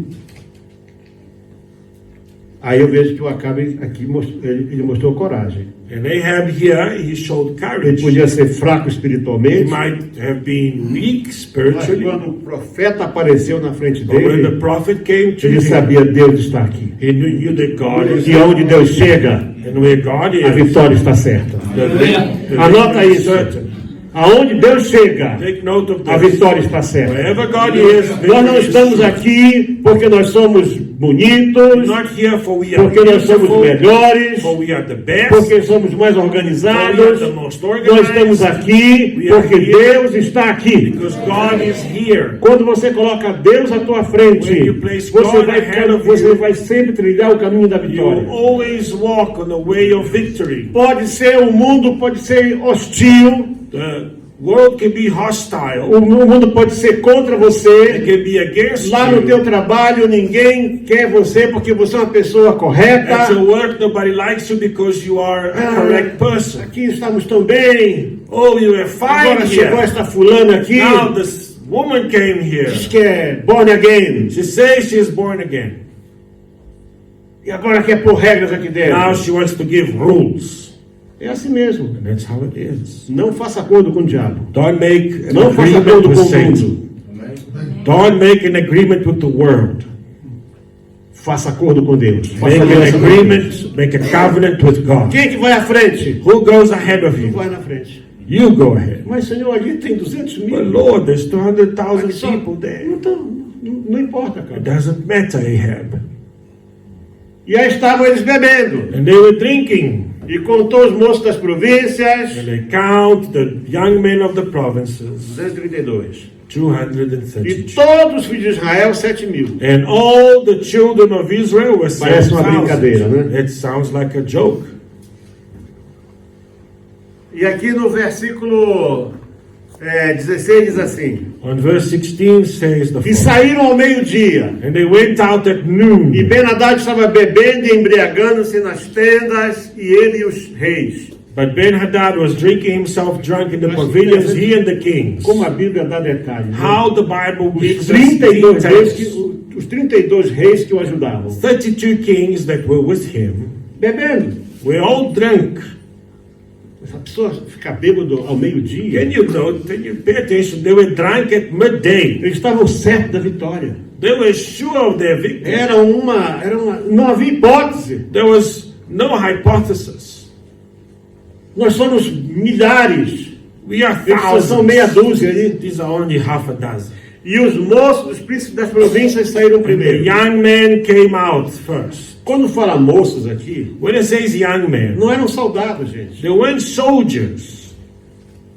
Speaker 3: Aí eu vejo que o Acabe aqui ele mostrou coragem.
Speaker 2: And Ahab here, he showed
Speaker 3: Ele
Speaker 2: courage.
Speaker 3: podia ser fraco
Speaker 2: He
Speaker 3: espiritualmente,
Speaker 2: might have been weak
Speaker 3: mas
Speaker 2: spiritually,
Speaker 3: quando o profeta apareceu na frente
Speaker 2: but when the
Speaker 3: dele,
Speaker 2: prophet came to
Speaker 3: ele
Speaker 2: him,
Speaker 3: sabia: Deus está aqui.
Speaker 2: he knew that God is
Speaker 3: E onde Deus chega,
Speaker 2: and where God
Speaker 3: a
Speaker 2: is.
Speaker 3: vitória está certa.
Speaker 2: The
Speaker 3: Anota
Speaker 2: victory is
Speaker 3: isso.
Speaker 2: certain.
Speaker 3: Aonde Deus chega,
Speaker 2: Take note of
Speaker 3: a
Speaker 2: this.
Speaker 3: vitória está certa.
Speaker 2: Wherever God is,
Speaker 3: Nós não
Speaker 2: victory is
Speaker 3: estamos
Speaker 2: certain.
Speaker 3: aqui porque nós somos bonitos,
Speaker 2: Not here for we are
Speaker 3: porque nós somos
Speaker 2: beautiful,
Speaker 3: melhores,
Speaker 2: for we are the best,
Speaker 3: porque somos mais
Speaker 2: for we are
Speaker 3: organizados.
Speaker 2: the most
Speaker 3: Nós
Speaker 2: organized,
Speaker 3: estamos aqui
Speaker 2: We are
Speaker 3: porque
Speaker 2: here
Speaker 3: Deus está aqui.
Speaker 2: because God is here.
Speaker 3: Quando você coloca Deus à tua frente,
Speaker 2: When you place
Speaker 3: você
Speaker 2: God ahead of you,
Speaker 3: vai sempre trilhar o caminho da
Speaker 2: You
Speaker 3: vitória.
Speaker 2: always walk on the way of victory.
Speaker 3: Pode ser o mundo, pode ser hostil,
Speaker 2: World can be hostile.
Speaker 3: O mundo pode ser contra você.
Speaker 2: It can be against
Speaker 3: Lá no
Speaker 2: you.
Speaker 3: teu trabalho, ninguém quer você porque você é uma pessoa correta.
Speaker 2: At your work, nobody likes you because you are a correct person.
Speaker 3: Aqui estamos tão bem.
Speaker 2: Oh, you are
Speaker 3: Agora
Speaker 2: fine
Speaker 3: chegou
Speaker 2: here.
Speaker 3: esta fulana aqui.
Speaker 2: Now this woman came here.
Speaker 3: Diz que é born again.
Speaker 2: She says she is born again.
Speaker 3: E agora quer pôr regras aqui
Speaker 2: Now
Speaker 3: dentro.
Speaker 2: she wants to give rules.
Speaker 3: É assim mesmo.
Speaker 2: And that's how it is.
Speaker 3: Não faça acordo com o diabo.
Speaker 2: Don't make an
Speaker 3: Não faça
Speaker 2: agreement
Speaker 3: acordo
Speaker 2: with
Speaker 3: com o
Speaker 2: Satan.
Speaker 3: mundo.
Speaker 2: Don't make an agreement with the world.
Speaker 3: Faça acordo com Deus. Faça
Speaker 2: Make an
Speaker 3: aliança com Deus.
Speaker 2: agreement, make a covenant with God.
Speaker 3: Quem é que vai à frente?
Speaker 2: Who goes ahead of
Speaker 3: Quem
Speaker 2: you?
Speaker 3: vai na frente?
Speaker 2: You go ahead.
Speaker 3: Mas, Senhor, ali tem 200
Speaker 2: But
Speaker 3: mil.
Speaker 2: Lord, there's 200,000
Speaker 3: Aqui só-
Speaker 2: people there.
Speaker 3: Então, não importa,
Speaker 2: It
Speaker 3: cara.
Speaker 2: doesn't matter, Ahab.
Speaker 3: E aí estavam eles bebendo.
Speaker 2: And they were drinking.
Speaker 3: E contou os moços das províncias.
Speaker 2: And they count the young men of the provinces,
Speaker 3: 232. E
Speaker 2: 232.
Speaker 3: todos os filhos de Israel, 7.000.
Speaker 2: And all the children of Israel were
Speaker 3: Parece uma brincadeira,
Speaker 2: 7,000.
Speaker 3: né?
Speaker 2: It sounds like a joke.
Speaker 3: E aqui no versículo 16 diz assim:
Speaker 2: On verse 16 says the
Speaker 3: E
Speaker 2: following.
Speaker 3: saíram ao meio-dia.
Speaker 2: And they went out at noon.
Speaker 3: E Ben-Hadad estava bebendo e embriagando-se nas tendas, e ele e os reis.
Speaker 2: But Ben-Hadad was drinking himself drunk in the pavilions, he and the kings.
Speaker 3: Como a Bíblia dá detalhes. né?
Speaker 2: How the Bible
Speaker 3: Os
Speaker 2: gives us
Speaker 3: 32 reis
Speaker 2: details.
Speaker 3: os 32 reis que o ajudavam.
Speaker 2: 32 kings that were with him
Speaker 3: Bebendo.
Speaker 2: were all drunk.
Speaker 3: Essa pessoa fica bêbado ao meio-dia.
Speaker 2: Can you pay attention? They were drunk at midday.
Speaker 3: Eles estavam certos da vitória.
Speaker 2: They were sure of their victory.
Speaker 3: Não havia hipótese.
Speaker 2: There was no hypothesis.
Speaker 3: Nós somos milhares.
Speaker 2: We are
Speaker 3: Eles só são meia
Speaker 2: thousands.
Speaker 3: dúzia ali.
Speaker 2: These are only half a dozen.
Speaker 3: E os moços, os príncipes das províncias saíram
Speaker 2: And the
Speaker 3: primeiro.
Speaker 2: young men came out first.
Speaker 3: Quando fala moços aqui,
Speaker 2: When it says young men,
Speaker 3: não eram soldados, gente.
Speaker 2: they weren't soldiers.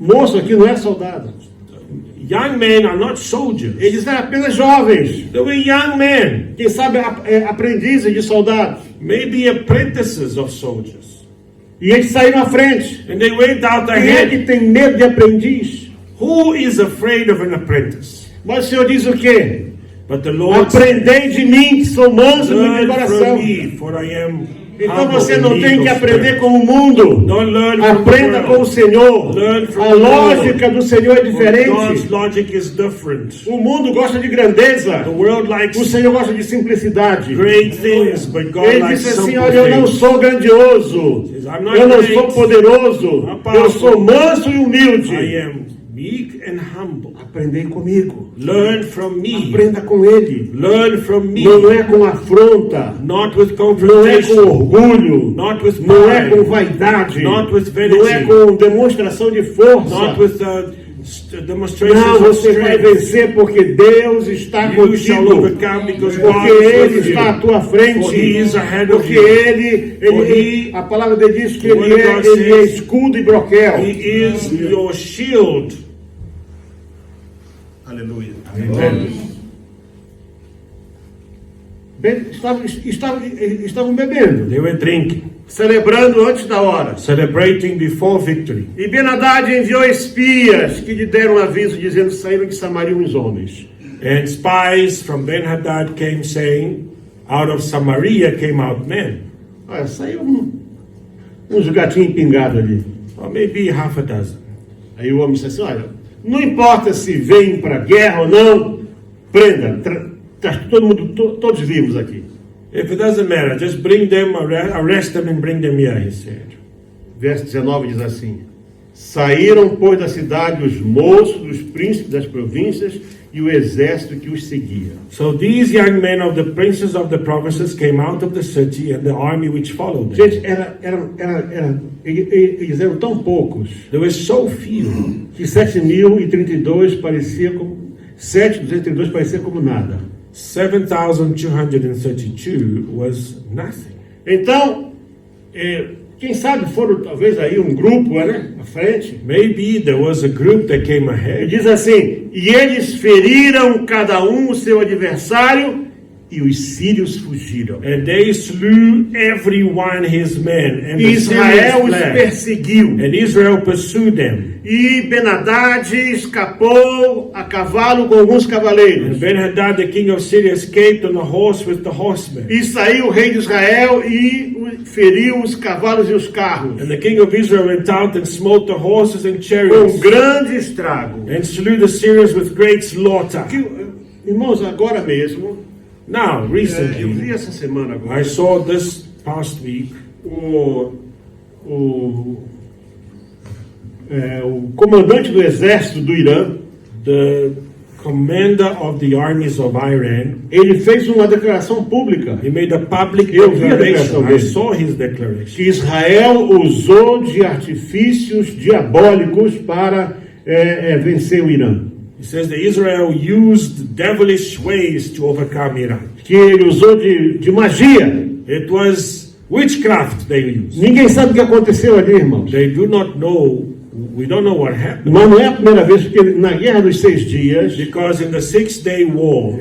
Speaker 3: Moço aqui não é soldado.
Speaker 2: Young men are not soldiers.
Speaker 3: Eles eram apenas jovens.
Speaker 2: They were young men,
Speaker 3: Quem sabe aprendizes de soldados.
Speaker 2: maybe apprentices of soldiers.
Speaker 3: E eles saíram à frente.
Speaker 2: And they went out
Speaker 3: Quem é que
Speaker 2: ahead.
Speaker 3: tem medo de aprendiz?
Speaker 2: Who is afraid of an apprentice?
Speaker 3: Mas o Senhor diz o quê?
Speaker 2: But the Lord said,
Speaker 3: Aprendei de mim, que sou manso e humilde de
Speaker 2: learn
Speaker 3: coração.
Speaker 2: from me, for I am
Speaker 3: Então
Speaker 2: humble
Speaker 3: você
Speaker 2: and
Speaker 3: não
Speaker 2: meek
Speaker 3: tem que
Speaker 2: of
Speaker 3: aprender
Speaker 2: spirit.
Speaker 3: com o mundo.
Speaker 2: Don't learn from
Speaker 3: Aprenda
Speaker 2: the
Speaker 3: com o
Speaker 2: world.
Speaker 3: Senhor.
Speaker 2: Learn from
Speaker 3: A
Speaker 2: the
Speaker 3: lógica do Senhor é
Speaker 2: For God's
Speaker 3: diferente.
Speaker 2: logic is different.
Speaker 3: O mundo gosta de grandeza.
Speaker 2: The world likes
Speaker 3: O Senhor gosta de simplicidade.
Speaker 2: great things, but God
Speaker 3: Ele
Speaker 2: likes
Speaker 3: disse assim:
Speaker 2: simple
Speaker 3: olha, eu não
Speaker 2: things.
Speaker 3: sou grandioso.
Speaker 2: I'm not
Speaker 3: Eu não
Speaker 2: great.
Speaker 3: sou poderoso.
Speaker 2: I'm powerful.
Speaker 3: Eu sou manso e humilde.
Speaker 2: I am meek and humble.
Speaker 3: Aprendei comigo.
Speaker 2: Learn from me.
Speaker 3: Aprenda com Ele.
Speaker 2: Learn from me.
Speaker 3: Não é com afronta.
Speaker 2: Not with
Speaker 3: Não é com
Speaker 2: confrontation.
Speaker 3: orgulho.
Speaker 2: Not with
Speaker 3: Não é com
Speaker 2: pride.
Speaker 3: vaidade.
Speaker 2: Not with vanity.
Speaker 3: Não é com demonstração de força.
Speaker 2: Not with demonstrations
Speaker 3: Não,
Speaker 2: of
Speaker 3: você vai
Speaker 2: strength.
Speaker 3: vencer porque Deus está
Speaker 2: You shall
Speaker 3: contigo.
Speaker 2: overcome because God
Speaker 3: Porque
Speaker 2: is
Speaker 3: Ele
Speaker 2: with
Speaker 3: está à
Speaker 2: you.
Speaker 3: tua frente.
Speaker 2: For He is ahead of
Speaker 3: Porque
Speaker 2: you.
Speaker 3: Ele, a palavra dele diz que
Speaker 2: The word
Speaker 3: ele
Speaker 2: of God
Speaker 3: é
Speaker 2: says,
Speaker 3: escudo e broquel.
Speaker 2: He is your shield.
Speaker 3: Aleluia.
Speaker 2: Amen.
Speaker 3: Estavam bebendo,
Speaker 2: They were drinking,
Speaker 3: celebrando antes da hora.
Speaker 2: celebrating before victory.
Speaker 3: E Ben-Hadad enviou espias que lhe deram aviso, dizendo: saíram de Samaria uns homens.
Speaker 2: And spies from Ben-Hadad came saying, out of Samaria came out men.
Speaker 3: Olha, saiu uns gatinhos pingados ali.
Speaker 2: Or maybe half a dozen.
Speaker 3: Aí o homem disse assim: olha, não importa se vêm para guerra ou não, prenda, todo mundo, todos vivos aqui.
Speaker 2: If it doesn't matter, just bring them, arrest them and bring them here, he said.
Speaker 3: Verso 19 diz assim: saíram, pois, da cidade os moços, os príncipes das províncias e o exército que os seguia.
Speaker 2: So these young men of the princes of the provinces came out of the city and the army which followed them.
Speaker 3: Gente, eles eram tão poucos
Speaker 2: There were so few
Speaker 3: que 7.032 parecia como 7.232 parecia como nada.
Speaker 2: 7,232 was nothing.
Speaker 3: Então, quem sabe foram talvez aí um grupo, né, à frente.
Speaker 2: Maybe there was a group that came
Speaker 3: E
Speaker 2: ahead.
Speaker 3: diz assim: e eles feriram cada um o seu adversário e os sírios fugiram.
Speaker 2: And they slew every one his men, and the
Speaker 3: Israel
Speaker 2: Syrians
Speaker 3: os
Speaker 2: fled.
Speaker 3: perseguiu.
Speaker 2: And Israel pursued them.
Speaker 3: E Ben-Hadad escapou a cavalo com alguns
Speaker 2: And
Speaker 3: cavaleiros.
Speaker 2: Ben-Hadad, the king of Syria, escaped on a horse with the horsemen.
Speaker 3: E saiu o rei de Israel e feriu os cavalos e os carros.
Speaker 2: And the king of Israel went out and smote the horses and
Speaker 3: Com
Speaker 2: chariots,
Speaker 3: grande estrago.
Speaker 2: and slew the Syrians with great slaughter.
Speaker 3: Irmãos, agora mesmo,
Speaker 2: Now,
Speaker 3: eu vi
Speaker 2: recently,
Speaker 3: essa semana agora,
Speaker 2: I saw this past week,
Speaker 3: o comandante do exército do Irã,
Speaker 2: the commander of the armies of Iran,
Speaker 3: ele fez uma declaração pública
Speaker 2: he made a public
Speaker 3: Eu vi a declaração
Speaker 2: declaration. I
Speaker 3: dele.
Speaker 2: saw his declaration.
Speaker 3: que Israel usou de artifícios diabólicos para vencer o Irã.
Speaker 2: He says that Israel used devilish ways to overcome Iran.
Speaker 3: Que ele usou de magia.
Speaker 2: It was witchcraft they used.
Speaker 3: Ninguém sabe o que aconteceu ali, irmãos.
Speaker 2: They do not know, we don't know what happened.
Speaker 3: Mas não é a primeira vez, porque na Guerra dos 6 Dias,
Speaker 2: Because in the 6-day war,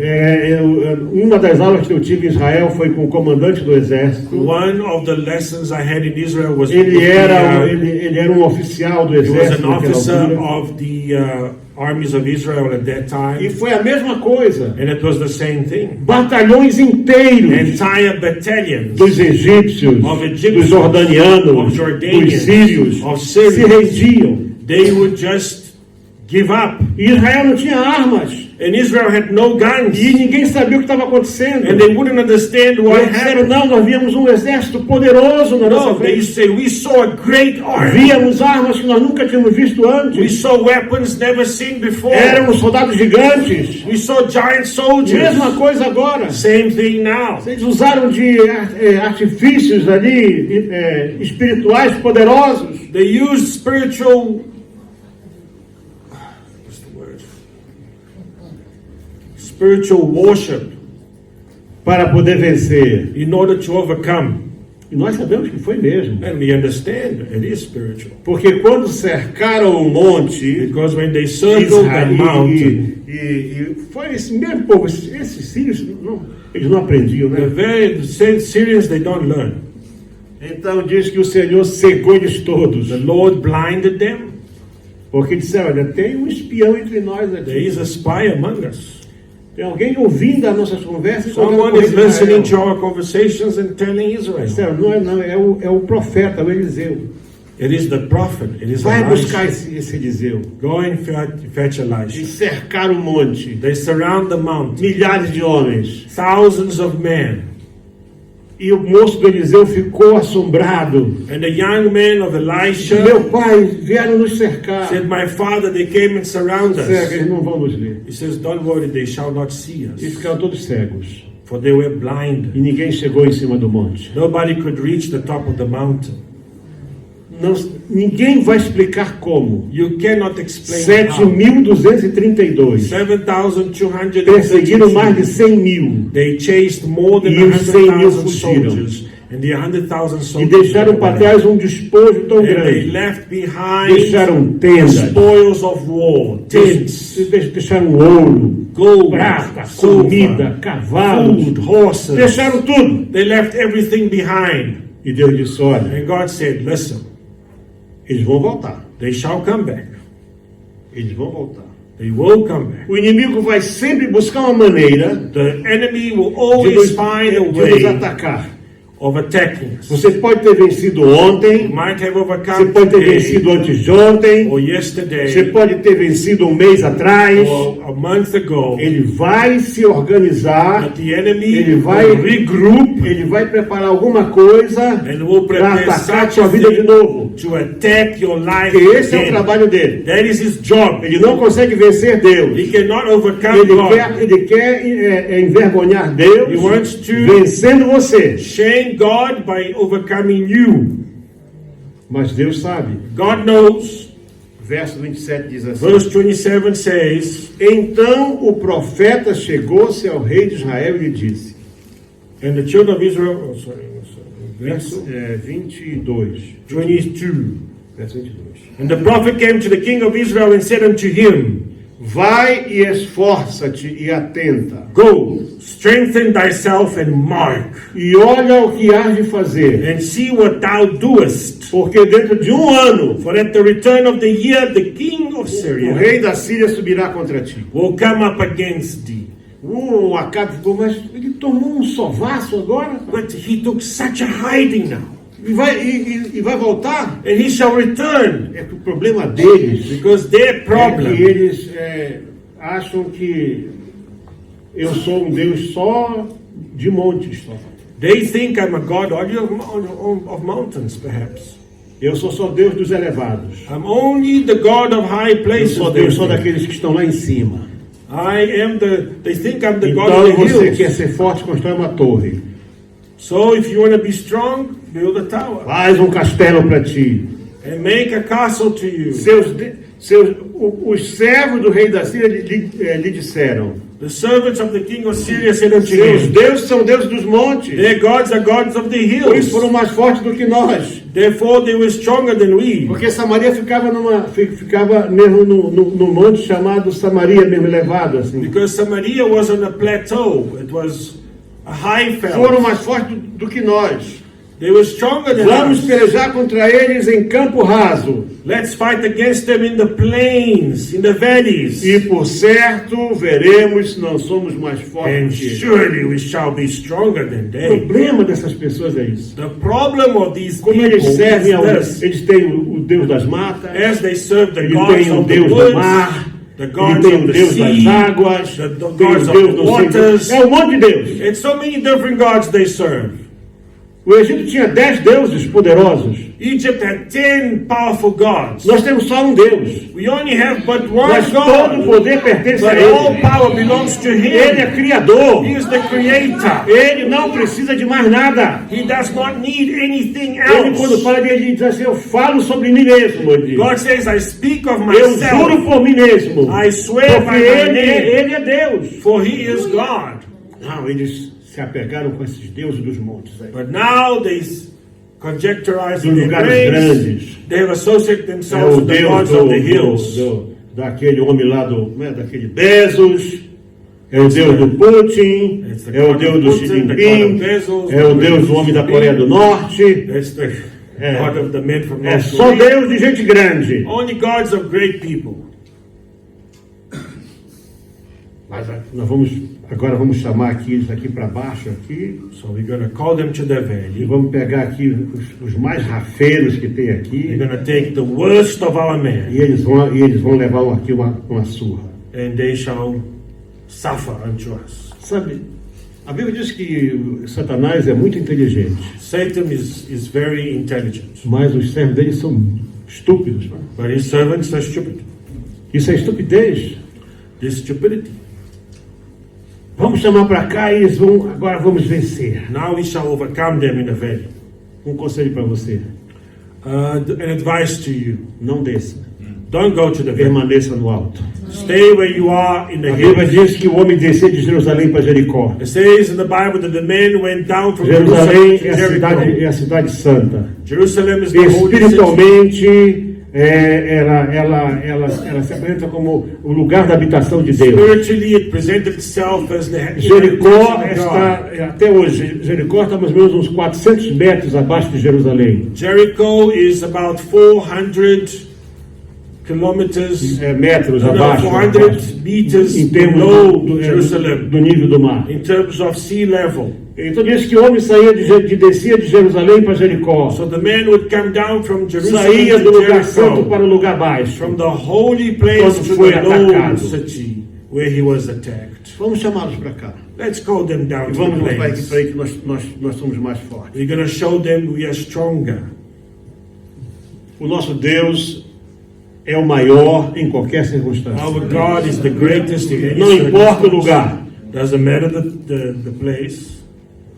Speaker 3: uma das aulas que eu tive em Israel foi com o comandante do exército.
Speaker 2: one of the lessons I had in Israel was
Speaker 3: Ele era um oficial do
Speaker 2: he was
Speaker 3: exército
Speaker 2: an
Speaker 3: naquela
Speaker 2: officer
Speaker 3: altura.
Speaker 2: of the armies of Israel at that
Speaker 3: E
Speaker 2: time,
Speaker 3: foi a mesma coisa.
Speaker 2: and it was the same thing.
Speaker 3: Batalhões inteiros
Speaker 2: Entire battalions
Speaker 3: dos egípcios,
Speaker 2: of Egyptians,
Speaker 3: dos jordanianos,
Speaker 2: of Jordanians,
Speaker 3: dos sírios,
Speaker 2: of
Speaker 3: se
Speaker 2: Syrians,
Speaker 3: rendiam.
Speaker 2: they would just give up.
Speaker 3: E Israel não tinha armas.
Speaker 2: And Israel had no guns,
Speaker 3: E ninguém sabia o que estava acontecendo.
Speaker 2: and they wouldn't understand what
Speaker 3: Eles disseram,
Speaker 2: happened.
Speaker 3: não, nós víamos um exército poderoso na nossa
Speaker 2: No, they
Speaker 3: frente.
Speaker 2: used to say, we saw a great army.
Speaker 3: Víamos armas que nós nunca tínhamos visto
Speaker 2: We
Speaker 3: antes.
Speaker 2: saw weapons never seen before.
Speaker 3: Eram soldados gigantes.
Speaker 2: We saw giant soldiers.
Speaker 3: Mesma coisa agora.
Speaker 2: Same thing now.
Speaker 3: Eles usaram de artifícios ali espirituais poderosos
Speaker 2: They used spiritual, what's the word? Spiritual worship
Speaker 3: para poder vencer.
Speaker 2: in order to overcome.
Speaker 3: E nós sabemos que foi mesmo.
Speaker 2: And we understand it is spiritual.
Speaker 3: Porque quando cercaram o monte,
Speaker 2: Because when they circled the mountain,
Speaker 3: e foi esse mesmo povo, esses sírios, eles não aprendiam,
Speaker 2: the
Speaker 3: né?
Speaker 2: Syrians, they don't learn.
Speaker 3: Então diz que o Senhor cegou eles todos.
Speaker 2: The Lord blinded them.
Speaker 3: Porque disseram, olha, tem um espião entre nós
Speaker 2: There
Speaker 3: aqui.
Speaker 2: is a spy among us.
Speaker 3: Tem alguém ouvindo as nossas conversas. e contando
Speaker 2: Someone
Speaker 3: com
Speaker 2: is
Speaker 3: Israel.
Speaker 2: listening to our conversations and telling Israel.
Speaker 3: Disseram, não, é o profeta, o Eliseu.
Speaker 2: It is the prophet. It is
Speaker 3: Vai
Speaker 2: Elijah.
Speaker 3: buscar esse Eliseu.
Speaker 2: Go and fetch
Speaker 3: E
Speaker 2: Elijah.
Speaker 3: cercaram o monte.
Speaker 2: They surround the mountain.
Speaker 3: Milhares de homens.
Speaker 2: Thousands of men.
Speaker 3: E o moço do Eliseu ficou assombrado.
Speaker 2: And the young men of Elisha
Speaker 3: Meu pai, vieram nos cercar.
Speaker 2: said, my father, they came and surround
Speaker 3: Cegos,
Speaker 2: us.
Speaker 3: eles não vão nos ver.
Speaker 2: He says, don't worry, they shall not see
Speaker 3: E
Speaker 2: us.
Speaker 3: ficaram todos cegos.
Speaker 2: For they were blind.
Speaker 3: E ninguém chegou em cima do monte.
Speaker 2: Nobody could reach the top of the mountain.
Speaker 3: Ninguém vai explicar como.
Speaker 2: You cannot explain how.
Speaker 3: 7.232 perseguiram mais de
Speaker 2: 7,232.
Speaker 3: 100 mil.
Speaker 2: They chased more than
Speaker 3: E os 100.000
Speaker 2: 100,000
Speaker 3: fugiram.
Speaker 2: soldiers. And the 100,000
Speaker 3: E
Speaker 2: soldiers
Speaker 3: deixaram para
Speaker 2: were
Speaker 3: trás um despojo tão
Speaker 2: and they
Speaker 3: grande.
Speaker 2: left behind
Speaker 3: Deixaram tendas,
Speaker 2: spoils of war, tents,
Speaker 3: deixaram ouro,
Speaker 2: gold,
Speaker 3: prata,
Speaker 2: silver,
Speaker 3: comida, cavalos.
Speaker 2: food, horses.
Speaker 3: Deixaram tudo.
Speaker 2: They left everything behind.
Speaker 3: E Deus disse, olha,
Speaker 2: And God said, listen,
Speaker 3: eles vão voltar.
Speaker 2: they shall come back.
Speaker 3: Eles vão voltar.
Speaker 2: They will come back.
Speaker 3: O inimigo vai sempre buscar uma maneira
Speaker 2: The enemy will
Speaker 3: de
Speaker 2: always find a
Speaker 3: nos
Speaker 2: way
Speaker 3: atacar.
Speaker 2: of attacking us.
Speaker 3: Você pode ter vencido ontem,
Speaker 2: Might have
Speaker 3: você
Speaker 2: overcome
Speaker 3: pode ter
Speaker 2: today,
Speaker 3: vencido antes de ontem,
Speaker 2: or
Speaker 3: você
Speaker 2: yesterday,
Speaker 3: pode ter vencido um mês atrás.
Speaker 2: or a month ago.
Speaker 3: Ele vai se organizar,
Speaker 2: But the enemy
Speaker 3: ele vai
Speaker 2: will regroup
Speaker 3: ele vai preparar alguma coisa
Speaker 2: and will
Speaker 3: para
Speaker 2: prepare
Speaker 3: atacar
Speaker 2: such
Speaker 3: sua
Speaker 2: a
Speaker 3: vida de
Speaker 2: thing
Speaker 3: novo.
Speaker 2: to attack your life
Speaker 3: Porque esse é o
Speaker 2: again.
Speaker 3: trabalho dele.
Speaker 2: That is his job.
Speaker 3: Ele não consegue vencer Deus.
Speaker 2: He cannot overcome
Speaker 3: Ele
Speaker 2: God.
Speaker 3: quer envergonhar Deus
Speaker 2: He wants to
Speaker 3: vencendo você.
Speaker 2: shame God by overcoming you.
Speaker 3: Mas Deus sabe.
Speaker 2: God knows.
Speaker 3: Verso 27 diz assim:
Speaker 2: Verse 27 says,
Speaker 3: Então o profeta chegou-se ao rei de Israel e lhe disse,
Speaker 2: and the children of Israel,
Speaker 3: verso 22.
Speaker 2: 22.
Speaker 3: Verso 22.
Speaker 2: And the prophet came to the king of Israel and said unto him,
Speaker 3: Vai e esforça-te e atenta.
Speaker 2: Go, strengthen thyself and mark,
Speaker 3: E olha o que hás de fazer.
Speaker 2: and see what thou doest.
Speaker 3: Porque dentro de um ano,
Speaker 2: For at the return of the year, the king of
Speaker 3: o
Speaker 2: Syria
Speaker 3: rei da Síria subirá contra ti.
Speaker 2: will come up against thee.
Speaker 3: O Acabe ficou, mas ele tomou um sovaço agora?
Speaker 2: But he took such a hiding now,
Speaker 3: E vai voltar?
Speaker 2: and he shall return,
Speaker 3: É que o problema deles
Speaker 2: because their
Speaker 3: é que
Speaker 2: problem
Speaker 3: eles acham que eu sou um Deus só de montes. Só.
Speaker 2: they think I'm a god only of mountains, perhaps.
Speaker 3: Eu sou só Deus dos elevados.
Speaker 2: I'm only the god of high
Speaker 3: Eu
Speaker 2: places.
Speaker 3: sou
Speaker 2: they
Speaker 3: Deus só
Speaker 2: think.
Speaker 3: daqueles que estão lá em cima.
Speaker 2: They think I'm the god
Speaker 3: Então
Speaker 2: of the
Speaker 3: você
Speaker 2: hills.
Speaker 3: quer ser forte, constrói uma torre.
Speaker 2: So if you want to be strong, build a tower
Speaker 3: Faz um castelo para ti.
Speaker 2: and make a castle to you.
Speaker 3: Os servos do rei da Síria lhe disseram:
Speaker 2: The servants of the king of Syria said unto
Speaker 3: seus
Speaker 2: him,
Speaker 3: deuses são deuses dos montes.
Speaker 2: their gods are gods of the
Speaker 3: Por isso
Speaker 2: hills.
Speaker 3: foram mais fortes do que nós.
Speaker 2: Therefore they were stronger than we.
Speaker 3: Porque Samaria ficava mesmo num monte chamado Samaria, mesmo elevado assim.
Speaker 2: Because Samaria was on a plateau. It was a high
Speaker 3: Foram
Speaker 2: fell.
Speaker 3: mais fortes do que nós.
Speaker 2: They were stronger than
Speaker 3: Vamos
Speaker 2: us.
Speaker 3: pelejar contra eles em campo raso.
Speaker 2: Let's fight against them in the plains, in the valleys.
Speaker 3: E por certo veremos se não somos mais
Speaker 2: And
Speaker 3: fortes que eles.
Speaker 2: surely we shall be stronger than
Speaker 3: O
Speaker 2: they.
Speaker 3: problema dessas pessoas é isso.
Speaker 2: The problem of these
Speaker 3: Como
Speaker 2: people
Speaker 3: eles servem
Speaker 2: is this.
Speaker 3: eles têm o Deus das matas,
Speaker 2: As they serve the
Speaker 3: eles
Speaker 2: gods
Speaker 3: têm o
Speaker 2: of the
Speaker 3: Deus do
Speaker 2: woods,
Speaker 3: mar,
Speaker 2: the
Speaker 3: eles
Speaker 2: gods
Speaker 3: têm
Speaker 2: of
Speaker 3: o
Speaker 2: the
Speaker 3: Deus das
Speaker 2: sea,
Speaker 3: águas,
Speaker 2: the
Speaker 3: tem o
Speaker 2: gods of
Speaker 3: Deus
Speaker 2: the
Speaker 3: do
Speaker 2: waters.
Speaker 3: É um monte de Deus.
Speaker 2: It's so many different gods they serve.
Speaker 3: O Egito tinha 10 deuses poderosos.
Speaker 2: Egypt had 10 powerful gods.
Speaker 3: Nós temos só um Deus.
Speaker 2: We only have but one
Speaker 3: Mas todo o
Speaker 2: God.
Speaker 3: poder pertence a
Speaker 2: But all
Speaker 3: Ele.
Speaker 2: power belongs to
Speaker 3: Ele
Speaker 2: Him.
Speaker 3: é criador.
Speaker 2: He is the creator.
Speaker 3: Ele não precisa de mais nada.
Speaker 2: He does not need anything
Speaker 3: Ele, quando
Speaker 2: else.
Speaker 3: fala de ele, diz assim: eu falo sobre mim mesmo. Ele diz.
Speaker 2: God says, I speak of
Speaker 3: Eu juro
Speaker 2: myself,
Speaker 3: por mim mesmo.
Speaker 2: I swear by
Speaker 3: Porque
Speaker 2: my
Speaker 3: ele
Speaker 2: name,
Speaker 3: é Deus.
Speaker 2: for He is God.
Speaker 3: Não, eles se apegaram com esses deuses dos montes aí.
Speaker 2: But now they conjecturize
Speaker 3: Dos
Speaker 2: in their
Speaker 3: lugares
Speaker 2: graves.
Speaker 3: grandes.
Speaker 2: They have associated
Speaker 3: É
Speaker 2: themselves
Speaker 3: o
Speaker 2: with the
Speaker 3: Deus
Speaker 2: gods of the hills.
Speaker 3: daquele homem lá daquele Bezos. É o Deus do Putin.
Speaker 2: It's the
Speaker 3: É o
Speaker 2: God
Speaker 3: Deus
Speaker 2: of
Speaker 3: do
Speaker 2: Putin,
Speaker 3: Xi
Speaker 2: the God of
Speaker 3: Jinping.
Speaker 2: Bezos,
Speaker 3: É o
Speaker 2: the
Speaker 3: Deus
Speaker 2: God
Speaker 3: do
Speaker 2: of
Speaker 3: homem da
Speaker 2: Xi
Speaker 3: Coreia do
Speaker 2: Jinping.
Speaker 3: Norte.
Speaker 2: That's the
Speaker 3: É.
Speaker 2: God of the men from
Speaker 3: É
Speaker 2: North
Speaker 3: só
Speaker 2: Korea.
Speaker 3: Deus de gente grande.
Speaker 2: Only gods of great people.
Speaker 3: Mas agora vamos chamar eles aqui para baixo aqui.
Speaker 2: So we're going to call them to the
Speaker 3: E
Speaker 2: valley.
Speaker 3: vamos pegar aqui os mais rafeiros que tem
Speaker 2: We're
Speaker 3: aqui.
Speaker 2: going to take the worst of our
Speaker 3: E
Speaker 2: men,
Speaker 3: eles vão levar aqui uma surra.
Speaker 2: and they shall suffer unto us.
Speaker 3: Sabe, a Bíblia diz que Satanás é muito inteligente,
Speaker 2: Satan is very intelligent,
Speaker 3: mas os servos dele são estúpidos.
Speaker 2: but his servants are stupid.
Speaker 3: Isso é estupidez.
Speaker 2: This stupidity.
Speaker 3: Vamos chamar para cá e agora vamos vencer.
Speaker 2: Now we shall overcome them in the valley.
Speaker 3: Um conselho para você:
Speaker 2: An advice to you:
Speaker 3: não desça,
Speaker 2: don't go to the valley.
Speaker 3: permaneça no alto.
Speaker 2: Stay where you are in the
Speaker 3: A Bíblia
Speaker 2: hills.
Speaker 3: diz que o homem descia de Jerusalém para Jericó.
Speaker 2: It says in the Bible that the men went down from
Speaker 3: Jerusalém
Speaker 2: Jerusalem to Jericho.
Speaker 3: é a cidade santa.
Speaker 2: Jerusalem is the holy city.
Speaker 3: Espiritualmente, ela se apresenta como o lugar da habitação de Deus.
Speaker 2: Spiritually, it presented itself as the
Speaker 3: Jericó
Speaker 2: habitation of
Speaker 3: está,
Speaker 2: God.
Speaker 3: até hoje, Jericó está mais ou menos uns 400 metros abaixo de Jerusalém.
Speaker 2: Jericho is about 400 kilometers,
Speaker 3: Metros
Speaker 2: no,
Speaker 3: abaixo,
Speaker 2: 400 meters
Speaker 3: em termos
Speaker 2: below Jerusalem,
Speaker 3: do nível do mar.
Speaker 2: in terms of sea level.
Speaker 3: Então diz que o homem descia de Jerusalém para Jericó.
Speaker 2: So the men would come down from Jerusalem
Speaker 3: Saía do
Speaker 2: to
Speaker 3: lugar santo
Speaker 2: Jericho,
Speaker 3: para o lugar baixo.
Speaker 2: from the holy place
Speaker 3: Quando
Speaker 2: to
Speaker 3: foi
Speaker 2: the low
Speaker 3: atacado.
Speaker 2: city where he was attacked.
Speaker 3: Vamos chamá-los para cá.
Speaker 2: Let's call them down
Speaker 3: E
Speaker 2: to
Speaker 3: vamos
Speaker 2: the
Speaker 3: mostrar aqui
Speaker 2: place.
Speaker 3: para aí que nós somos mais fortes.
Speaker 2: We're going to show them we are stronger.
Speaker 3: O nosso Deus é o maior em qualquer circunstância.
Speaker 2: Our God is the greatest in any
Speaker 3: Não importa o
Speaker 2: circumstance.
Speaker 3: lugar.
Speaker 2: Doesn't matter the place.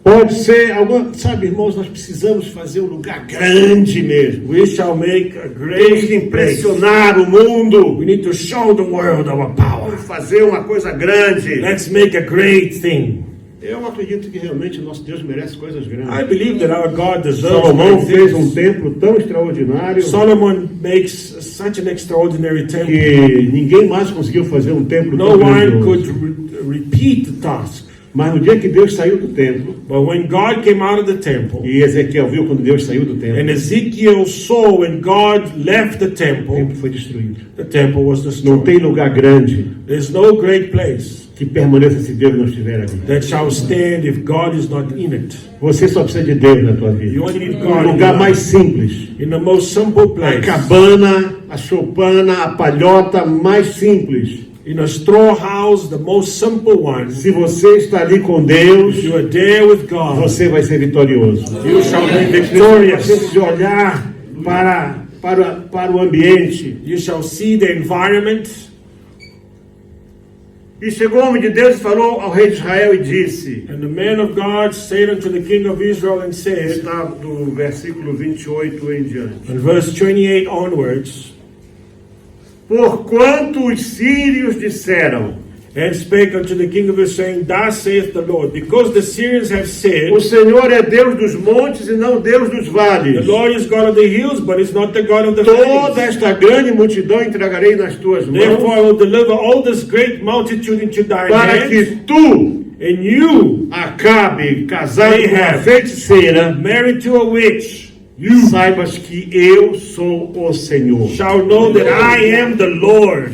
Speaker 3: Pode ser sabe, irmãos, nós precisamos fazer um lugar grande mesmo.
Speaker 2: We shall make a
Speaker 3: Temos
Speaker 2: great
Speaker 3: que
Speaker 2: place.
Speaker 3: impressionar o mundo.
Speaker 2: We need to show the world our power.
Speaker 3: Vamos fazer uma coisa grande.
Speaker 2: Let's make a great thing.
Speaker 3: Eu acredito que realmente nosso Deus merece coisas
Speaker 2: I
Speaker 3: grandes.
Speaker 2: believe that our God deserves
Speaker 3: Salomão
Speaker 2: great
Speaker 3: fez
Speaker 2: things.
Speaker 3: templo tão extraordinário
Speaker 2: Solomon makes such an extraordinary temple.
Speaker 3: que ninguém mais conseguiu fazer um templo
Speaker 2: No
Speaker 3: tão
Speaker 2: one
Speaker 3: grandioso.
Speaker 2: could repeat the task.
Speaker 3: Mas no dia que Deus saiu do templo,
Speaker 2: But when God came out of the temple,
Speaker 3: e Ezequiel viu quando Deus saiu do templo,
Speaker 2: and Ezekiel saw when God left the
Speaker 3: o
Speaker 2: temple,
Speaker 3: templo foi destruído.
Speaker 2: the temple was
Speaker 3: Não
Speaker 2: destroyed.
Speaker 3: tem lugar grande
Speaker 2: There's no great place
Speaker 3: que permaneça se Deus não estiver ali.
Speaker 2: that shall stand if God is not in it.
Speaker 3: Você só precisa de Deus na tua vida.
Speaker 2: You only need
Speaker 3: Um
Speaker 2: God in
Speaker 3: lugar
Speaker 2: your
Speaker 3: mais
Speaker 2: life.
Speaker 3: simples.
Speaker 2: In the most simple
Speaker 3: A
Speaker 2: place,
Speaker 3: cabana, a choupana, a palhota mais simples.
Speaker 2: in a straw house, the most simple one.
Speaker 3: Se você está ali com Deus,
Speaker 2: If you are there with God,
Speaker 3: você vai ser vitorioso.
Speaker 2: you shall be
Speaker 3: Você
Speaker 2: victorious.
Speaker 3: precisa olhar para o ambiente.
Speaker 2: You shall see the environment.
Speaker 3: E chegou o homem de Deus e falou ao rei de Israel e disse,
Speaker 2: And the man of God said unto the king of Israel and said,
Speaker 3: está do versículo 28 em diante,
Speaker 2: in verse 28 onwards,
Speaker 3: porquanto os sírios disseram,
Speaker 2: and spake unto the king of Israel, saying, Thus saith the Lord, because the Syrians have said,
Speaker 3: o Senhor é Deus dos montes e não Deus dos
Speaker 2: the
Speaker 3: vales.
Speaker 2: Lord is God of the hills, but is not the God of the
Speaker 3: Toda
Speaker 2: valleys.
Speaker 3: esta grande multidão entregarei nas tuas
Speaker 2: Therefore I
Speaker 3: mãos,
Speaker 2: will deliver all this great multitude into thine
Speaker 3: para
Speaker 2: hand,
Speaker 3: que tu,
Speaker 2: and you,
Speaker 3: Acabe, casado com uma
Speaker 2: Ahab,
Speaker 3: feiticeira,
Speaker 2: married to a witch,
Speaker 3: saibas que eu sou o Senhor.
Speaker 2: shall know that I am the Lord.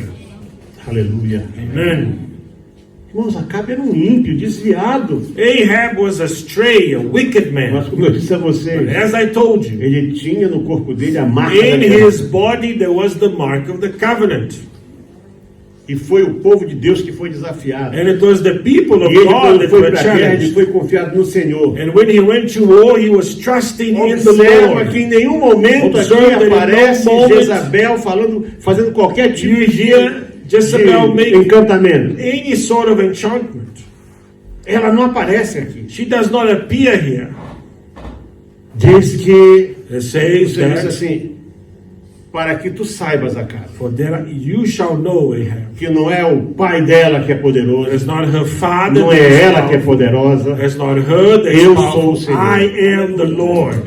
Speaker 3: Aleluia.
Speaker 2: Amen.
Speaker 3: Irmãos, Acabe era um ímpio, desviado.
Speaker 2: Ahab was a stray, a wicked
Speaker 3: Mas
Speaker 2: man.
Speaker 3: como eu disse a vocês,
Speaker 2: As I told you,
Speaker 3: ele tinha no corpo dele a marca da
Speaker 2: in
Speaker 3: aliança.
Speaker 2: his body there was the mark of the covenant.
Speaker 3: E foi o povo de Deus que foi desafiado.
Speaker 2: And it was the people of
Speaker 3: E ele,
Speaker 2: God
Speaker 3: quando
Speaker 2: that
Speaker 3: foi
Speaker 2: were
Speaker 3: para a guerra, ele
Speaker 2: challenged.
Speaker 3: foi confiado no Senhor.
Speaker 2: And when he went to war, he was trusting in the
Speaker 3: Observa
Speaker 2: Lord.
Speaker 3: que em nenhum momento aqui
Speaker 2: Observe that in no
Speaker 3: aparece
Speaker 2: moment
Speaker 3: Jezabel fazendo qualquer tipo
Speaker 2: You hear Jezebel
Speaker 3: de
Speaker 2: make
Speaker 3: encantamento.
Speaker 2: any sort of enchantment.
Speaker 3: Ela não aparece aqui.
Speaker 2: She does not appear here.
Speaker 3: Diz que
Speaker 2: It says
Speaker 3: Você diz
Speaker 2: that,
Speaker 3: assim, para que tu saibas, Acabe,
Speaker 2: for there you shall know Ahab.
Speaker 3: que não é o pai dela que é
Speaker 2: It's
Speaker 3: poderoso,
Speaker 2: not her father
Speaker 3: não
Speaker 2: that
Speaker 3: é
Speaker 2: is
Speaker 3: ela que é
Speaker 2: powerful.
Speaker 3: poderosa.
Speaker 2: It's not her that is
Speaker 3: Eu sou o
Speaker 2: powerful.
Speaker 3: Senhor.
Speaker 2: I am the Lord.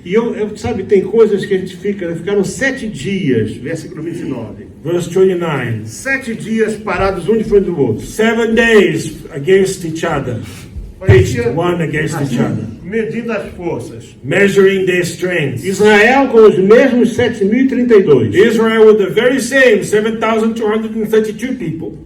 Speaker 3: E sabe, tem coisas que a gente ficaram 7 dias, versículo 29,
Speaker 2: Verse 29.
Speaker 3: 7 dias parados um de frente do outro.
Speaker 2: 7 days against each other.
Speaker 3: Parecia
Speaker 2: One against each other.
Speaker 3: medindo as forças.
Speaker 2: Measuring their strength.
Speaker 3: Israel com os mesmos 7.032.
Speaker 2: Israel with the very same 7,232 people.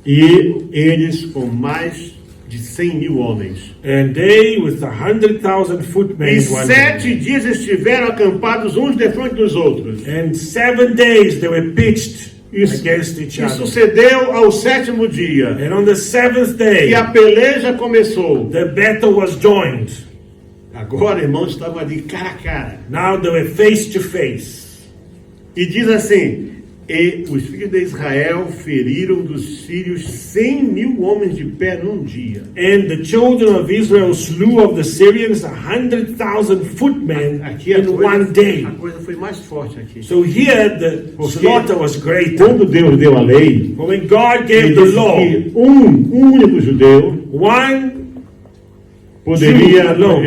Speaker 3: E eles com mais de 100.000 homens.
Speaker 2: And they with 100,000 footmen
Speaker 3: E
Speaker 2: in one
Speaker 3: 7
Speaker 2: day.
Speaker 3: dias estiveram acampados uns de frente dos outros.
Speaker 2: And 7 days they were pitched against each
Speaker 3: E
Speaker 2: other.
Speaker 3: sucedeu ao 7º dia.
Speaker 2: And on the 7th day,
Speaker 3: E a peleja começou.
Speaker 2: the battle was joined.
Speaker 3: Agora, irmãos, estavam ali cara a cara.
Speaker 2: Now they were face to face.
Speaker 3: E diz assim: e os filhos de Israel feriram dos sírios 100.000 homens de pé num dia.
Speaker 2: And the children of Israel slew of the Syrians 100,000 footmen
Speaker 3: Aqui a
Speaker 2: in one day.
Speaker 3: coisa foi mais forte aqui.
Speaker 2: So here the
Speaker 3: Porque
Speaker 2: slaughter was greater.
Speaker 3: quando Deus deu a lei,
Speaker 2: But when God
Speaker 3: ele
Speaker 2: gave the
Speaker 3: disse
Speaker 2: law,
Speaker 3: que um único judeu
Speaker 2: one
Speaker 3: poderia
Speaker 2: Sim, não.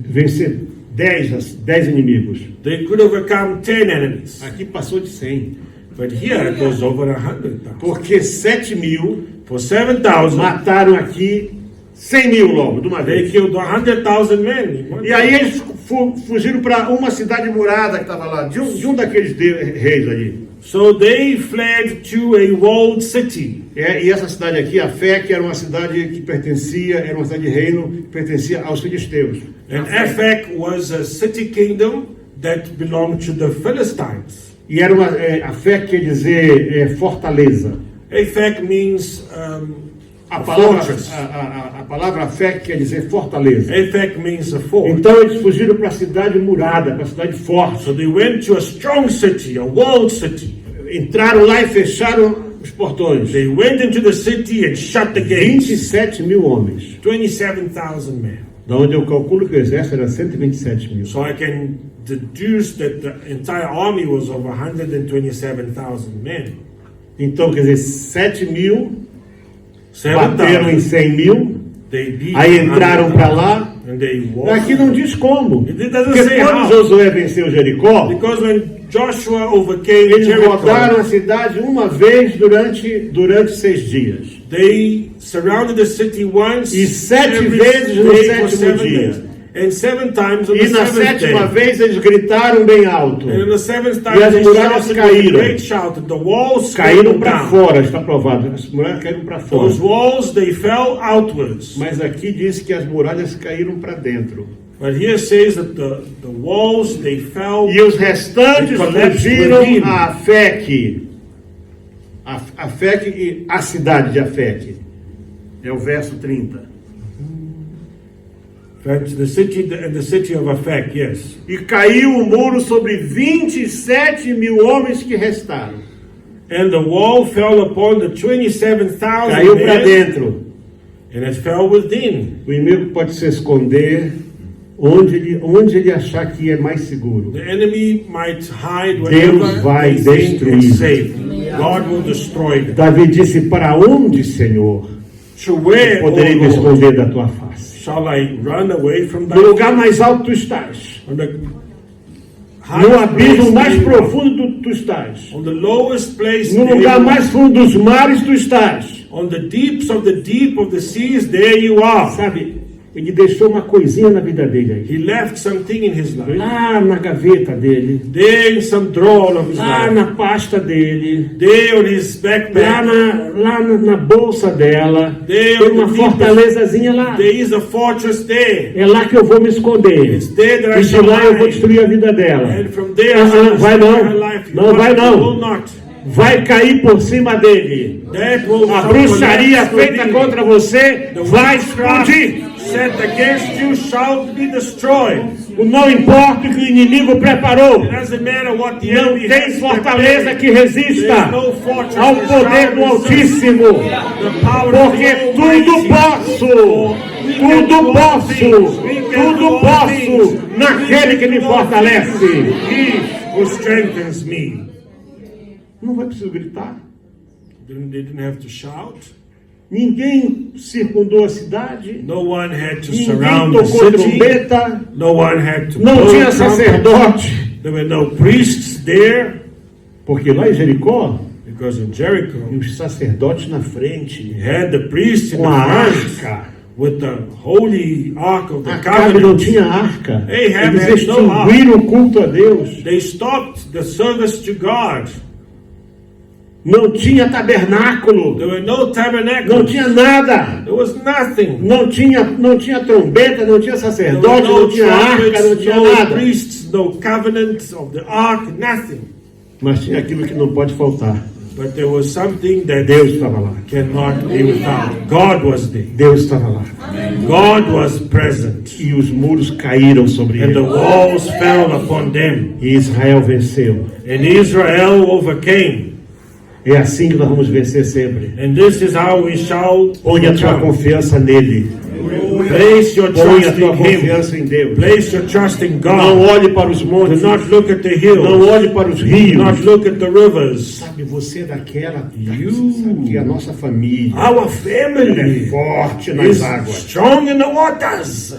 Speaker 3: vencer 10 inimigos.
Speaker 2: they could overcome 10 enemies.
Speaker 3: Aqui passou de 100.
Speaker 2: But here it was over 100,000.
Speaker 3: Porque 7.000
Speaker 2: For 7,000,
Speaker 3: mataram aqui 100.000 logo, de uma
Speaker 2: they
Speaker 3: vez.
Speaker 2: killed 100,000 men. in one
Speaker 3: E aí eles fugiram para uma cidade murada que estava lá, de um daqueles reis ali.
Speaker 2: So they fled to a walled city.
Speaker 3: E essa cidade aqui, Afec, era uma cidade que era uma cidade de reino, que pertencia aos filisteus.
Speaker 2: And Aphek was a city kingdom that belonged to the Philistines.
Speaker 3: E era Afec quer dizer fortaleza.
Speaker 2: Aphek means
Speaker 3: A
Speaker 2: a
Speaker 3: palavra,
Speaker 2: fortress.
Speaker 3: a palavra Afec quer dizer fortaleza.
Speaker 2: Aphek means a fort.
Speaker 3: Então eles fugiram para a cidade murada, para a cidade forte.
Speaker 2: So they went to a strong city, a walled city.
Speaker 3: Entraram lá e fecharam os portões.
Speaker 2: They went into the city and shut the gates.
Speaker 3: 27.000 homens.
Speaker 2: 27,000 men.
Speaker 3: Da onde eu calculo que o exército era 127.000.
Speaker 2: So I can deduce that the entire army was over 127,000 men.
Speaker 3: Então, quer dizer, 7.000 bateram
Speaker 2: 7,000.
Speaker 3: em 100.000,
Speaker 2: They beat
Speaker 3: aí entraram
Speaker 2: 100,000.
Speaker 3: para lá.
Speaker 2: And they walked.
Speaker 3: Aqui não diz como.
Speaker 2: It doesn't
Speaker 3: Porque
Speaker 2: say
Speaker 3: quando
Speaker 2: how.
Speaker 3: Josué venceu Jericó,
Speaker 2: Because when Joshua overcame
Speaker 3: eles rodaram a
Speaker 2: Jericho,
Speaker 3: cidade uma vez durante 6 dias.
Speaker 2: they surrounded the city once
Speaker 3: E 7
Speaker 2: every
Speaker 3: vezes no
Speaker 2: day for
Speaker 3: 7º
Speaker 2: 7
Speaker 3: dia.
Speaker 2: days. And 7 times on
Speaker 3: E
Speaker 2: the
Speaker 3: na
Speaker 2: 7th
Speaker 3: sétima
Speaker 2: day.
Speaker 3: vez eles gritaram bem alto.
Speaker 2: And on the 7th
Speaker 3: E
Speaker 2: time
Speaker 3: as
Speaker 2: they
Speaker 3: muralhas
Speaker 2: shouted with a
Speaker 3: caíram.
Speaker 2: great shout. The walls
Speaker 3: Caíram
Speaker 2: fell
Speaker 3: para
Speaker 2: down.
Speaker 3: fora, está provado. As muralhas caíram para fora.
Speaker 2: Those walls, they fell outwards.
Speaker 3: Mas aqui diz que as muralhas caíram para dentro.
Speaker 2: But here says that the walls, they fell.
Speaker 3: E os restantes
Speaker 2: collapsed
Speaker 3: fugiram
Speaker 2: within.
Speaker 3: a Afec. Afec e a cidade de Afec. É o verso 30.
Speaker 2: The city of Afek, yes.
Speaker 3: E caiu o muro sobre 27.000 homens que restaram.
Speaker 2: And the wall fell upon the 27,000
Speaker 3: Caiu para
Speaker 2: men,
Speaker 3: dentro.
Speaker 2: and it fell within.
Speaker 3: O inimigo pode se esconder onde ele achar que é mais seguro.
Speaker 2: The enemy might hide
Speaker 3: Deus
Speaker 2: wherever
Speaker 3: vai
Speaker 2: they think
Speaker 3: destruir.
Speaker 2: is safe. God will destroy them.
Speaker 3: Davi disse: para onde, Senhor,
Speaker 2: To where,
Speaker 3: poderei me
Speaker 2: O Lord,
Speaker 3: esconder da tua face?
Speaker 2: shall I run away from thy
Speaker 3: No lugar mais alto tu estás.
Speaker 2: On the
Speaker 3: No
Speaker 2: highest
Speaker 3: abismo
Speaker 2: place
Speaker 3: mais
Speaker 2: they are.
Speaker 3: profundo tu estás.
Speaker 2: On the lowest place
Speaker 3: No
Speaker 2: they
Speaker 3: lugar
Speaker 2: are.
Speaker 3: mais fundo dos mares tu estás.
Speaker 2: On the deeps of the deep of the seas, there you are.
Speaker 3: Sabe, ele deixou uma coisinha na vida dele aí.
Speaker 2: He left something in his life.
Speaker 3: Lá na gaveta dele.
Speaker 2: There in some drawer of his
Speaker 3: Lá
Speaker 2: life.
Speaker 3: na pasta dele.
Speaker 2: There on his
Speaker 3: Lá
Speaker 2: backpack.
Speaker 3: na bolsa dela.
Speaker 2: There
Speaker 3: Tem
Speaker 2: on
Speaker 3: uma
Speaker 2: the
Speaker 3: fortalezazinha lá.
Speaker 2: There is a fortress there.
Speaker 3: É lá que eu vou me esconder.
Speaker 2: It's there that I
Speaker 3: E de
Speaker 2: shall
Speaker 3: lá eu vou
Speaker 2: hide.
Speaker 3: destruir a vida dela.
Speaker 2: And from there
Speaker 3: Ah,
Speaker 2: I shall
Speaker 3: vai
Speaker 2: destroy
Speaker 3: não.
Speaker 2: her life.
Speaker 3: Não vai não.
Speaker 2: Will not.
Speaker 3: Vai cair por cima dele.
Speaker 2: That will
Speaker 3: A
Speaker 2: come
Speaker 3: bruxaria
Speaker 2: collapse
Speaker 3: feita
Speaker 2: within.
Speaker 3: contra você
Speaker 2: The
Speaker 3: vai
Speaker 2: witchcraft
Speaker 3: explodir.
Speaker 2: set against you shall be destroyed.
Speaker 3: Não importa o que o inimigo preparou.
Speaker 2: It doesn't matter what the
Speaker 3: Não
Speaker 2: enemy
Speaker 3: tem
Speaker 2: has
Speaker 3: fortaleza
Speaker 2: prepared.
Speaker 3: que resista
Speaker 2: There is no fortress
Speaker 3: ao
Speaker 2: that
Speaker 3: poder
Speaker 2: shall
Speaker 3: do
Speaker 2: resist
Speaker 3: Altíssimo.
Speaker 2: the power of
Speaker 3: Porque
Speaker 2: the
Speaker 3: tudo
Speaker 2: Almighty.
Speaker 3: posso,
Speaker 2: We can do
Speaker 3: tudo
Speaker 2: all
Speaker 3: posso,
Speaker 2: things. We can do
Speaker 3: tudo
Speaker 2: all
Speaker 3: posso
Speaker 2: things.
Speaker 3: naquele que me fortalece.
Speaker 2: He who strengthens me.
Speaker 3: Não vai precisar gritar.
Speaker 2: They didn't have to shout.
Speaker 3: Ninguém circundou a cidade.
Speaker 2: No one had to
Speaker 3: Ninguém
Speaker 2: surround the
Speaker 3: tocou
Speaker 2: city.
Speaker 3: trombeta.
Speaker 2: No one had to
Speaker 3: Não
Speaker 2: blow
Speaker 3: tinha
Speaker 2: trumpets.
Speaker 3: sacerdote.
Speaker 2: There were no priests there.
Speaker 3: Porque lá em Jericó,
Speaker 2: Because in Jericho,
Speaker 3: os sacerdotes na frente,
Speaker 2: you had the priests in
Speaker 3: com a
Speaker 2: the front
Speaker 3: arca.
Speaker 2: with the holy ark of the
Speaker 3: Acabe não
Speaker 2: covenant.
Speaker 3: tinha arca.
Speaker 2: Ahab
Speaker 3: Eles
Speaker 2: had no ark.
Speaker 3: extinguiram o culto a Deus.
Speaker 2: They stopped the service to God.
Speaker 3: Não tinha tabernáculo.
Speaker 2: There were no
Speaker 3: Não
Speaker 2: tabernacles.
Speaker 3: tinha nada.
Speaker 2: There was nothing.
Speaker 3: Não tinha trombeta, não tinha
Speaker 2: There were
Speaker 3: sacerdote,
Speaker 2: no
Speaker 3: não tinha arca, não
Speaker 2: trumpets,
Speaker 3: tinha
Speaker 2: no
Speaker 3: nada.
Speaker 2: priests, no covenant of the ark, nothing.
Speaker 3: Mas tinha aquilo que não pode faltar.
Speaker 2: But there was something that
Speaker 3: Deus estava lá.
Speaker 2: cannot be without. God was there.
Speaker 3: Deus estava lá.
Speaker 2: God was present.
Speaker 3: E os muros caíram sobre
Speaker 2: And the
Speaker 3: ele.
Speaker 2: walls fell upon them.
Speaker 3: E Israel venceu.
Speaker 2: And Israel overcame.
Speaker 3: É assim que nós vamos vencer sempre.
Speaker 2: And this is how we shall
Speaker 3: Põe a tua
Speaker 2: overcome.
Speaker 3: confiança nele.
Speaker 2: Place your
Speaker 3: Põe a
Speaker 2: trust
Speaker 3: tua
Speaker 2: in Him.
Speaker 3: confiança em Deus.
Speaker 2: Place your trust in
Speaker 3: Não
Speaker 2: God.
Speaker 3: olhe para os
Speaker 2: Do
Speaker 3: montes.
Speaker 2: not look at the hills.
Speaker 3: Não olhe para os
Speaker 2: Do
Speaker 3: rios.
Speaker 2: not look at the rivers.
Speaker 3: Sabe, você é daquela.
Speaker 2: You.
Speaker 3: Sabe que a nossa família
Speaker 2: Our
Speaker 3: ela é
Speaker 2: family
Speaker 3: forte nas
Speaker 2: is
Speaker 3: águas.
Speaker 2: strong in the waters.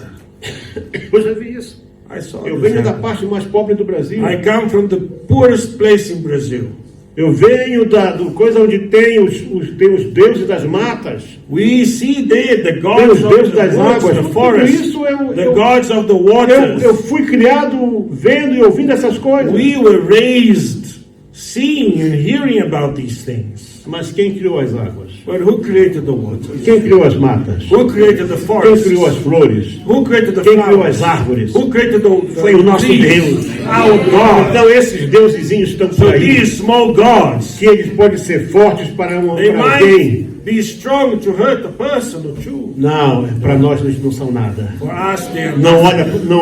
Speaker 3: Eu já vi isso.
Speaker 2: I saw
Speaker 3: Eu
Speaker 2: this
Speaker 3: venho da
Speaker 2: happen.
Speaker 3: parte mais pobre do Brasil.
Speaker 2: I come from the poorest place in Brazil.
Speaker 3: Eu venho do coisa onde tem os deuses das matas.
Speaker 2: We see there the
Speaker 3: Tem
Speaker 2: gods
Speaker 3: os
Speaker 2: of
Speaker 3: deuses
Speaker 2: the
Speaker 3: das
Speaker 2: woods,
Speaker 3: águas.
Speaker 2: the
Speaker 3: Tudo
Speaker 2: forest,
Speaker 3: isso
Speaker 2: the gods of the waters.
Speaker 3: eu fui criado vendo e ouvindo essas coisas.
Speaker 2: We were raised seeing and hearing about these things.
Speaker 3: Mas quem criou as águas?
Speaker 2: But who created the waters?
Speaker 3: Quem criou as matas?
Speaker 2: Who created the
Speaker 3: Quem
Speaker 2: forests?
Speaker 3: criou as flores?
Speaker 2: Who created the
Speaker 3: Quem criou
Speaker 2: flowers?
Speaker 3: as árvores?
Speaker 2: Who created the
Speaker 3: Foi o nosso
Speaker 2: trees?
Speaker 3: Deus.
Speaker 2: Our God.
Speaker 3: Então esses deusezinhos estão
Speaker 2: So
Speaker 3: por aí.
Speaker 2: these small gods,
Speaker 3: Que eles podem ser fortes para
Speaker 2: they
Speaker 3: alguém.
Speaker 2: might be strong to hurt a person or two.
Speaker 3: Não, para nós eles não são nada.
Speaker 2: For us, they are
Speaker 3: Não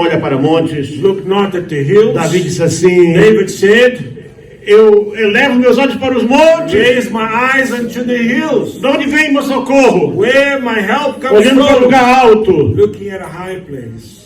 Speaker 3: olha para montes.
Speaker 2: look not at the hills.
Speaker 3: Davi disse assim:
Speaker 2: David said,
Speaker 3: eu elevo meus olhos para os montes.
Speaker 2: raise my eyes unto the hills.
Speaker 3: De onde vem meu socorro?
Speaker 2: Where my help comes
Speaker 3: Olhando para o
Speaker 2: from.
Speaker 3: lugar alto.
Speaker 2: Looking at a high place.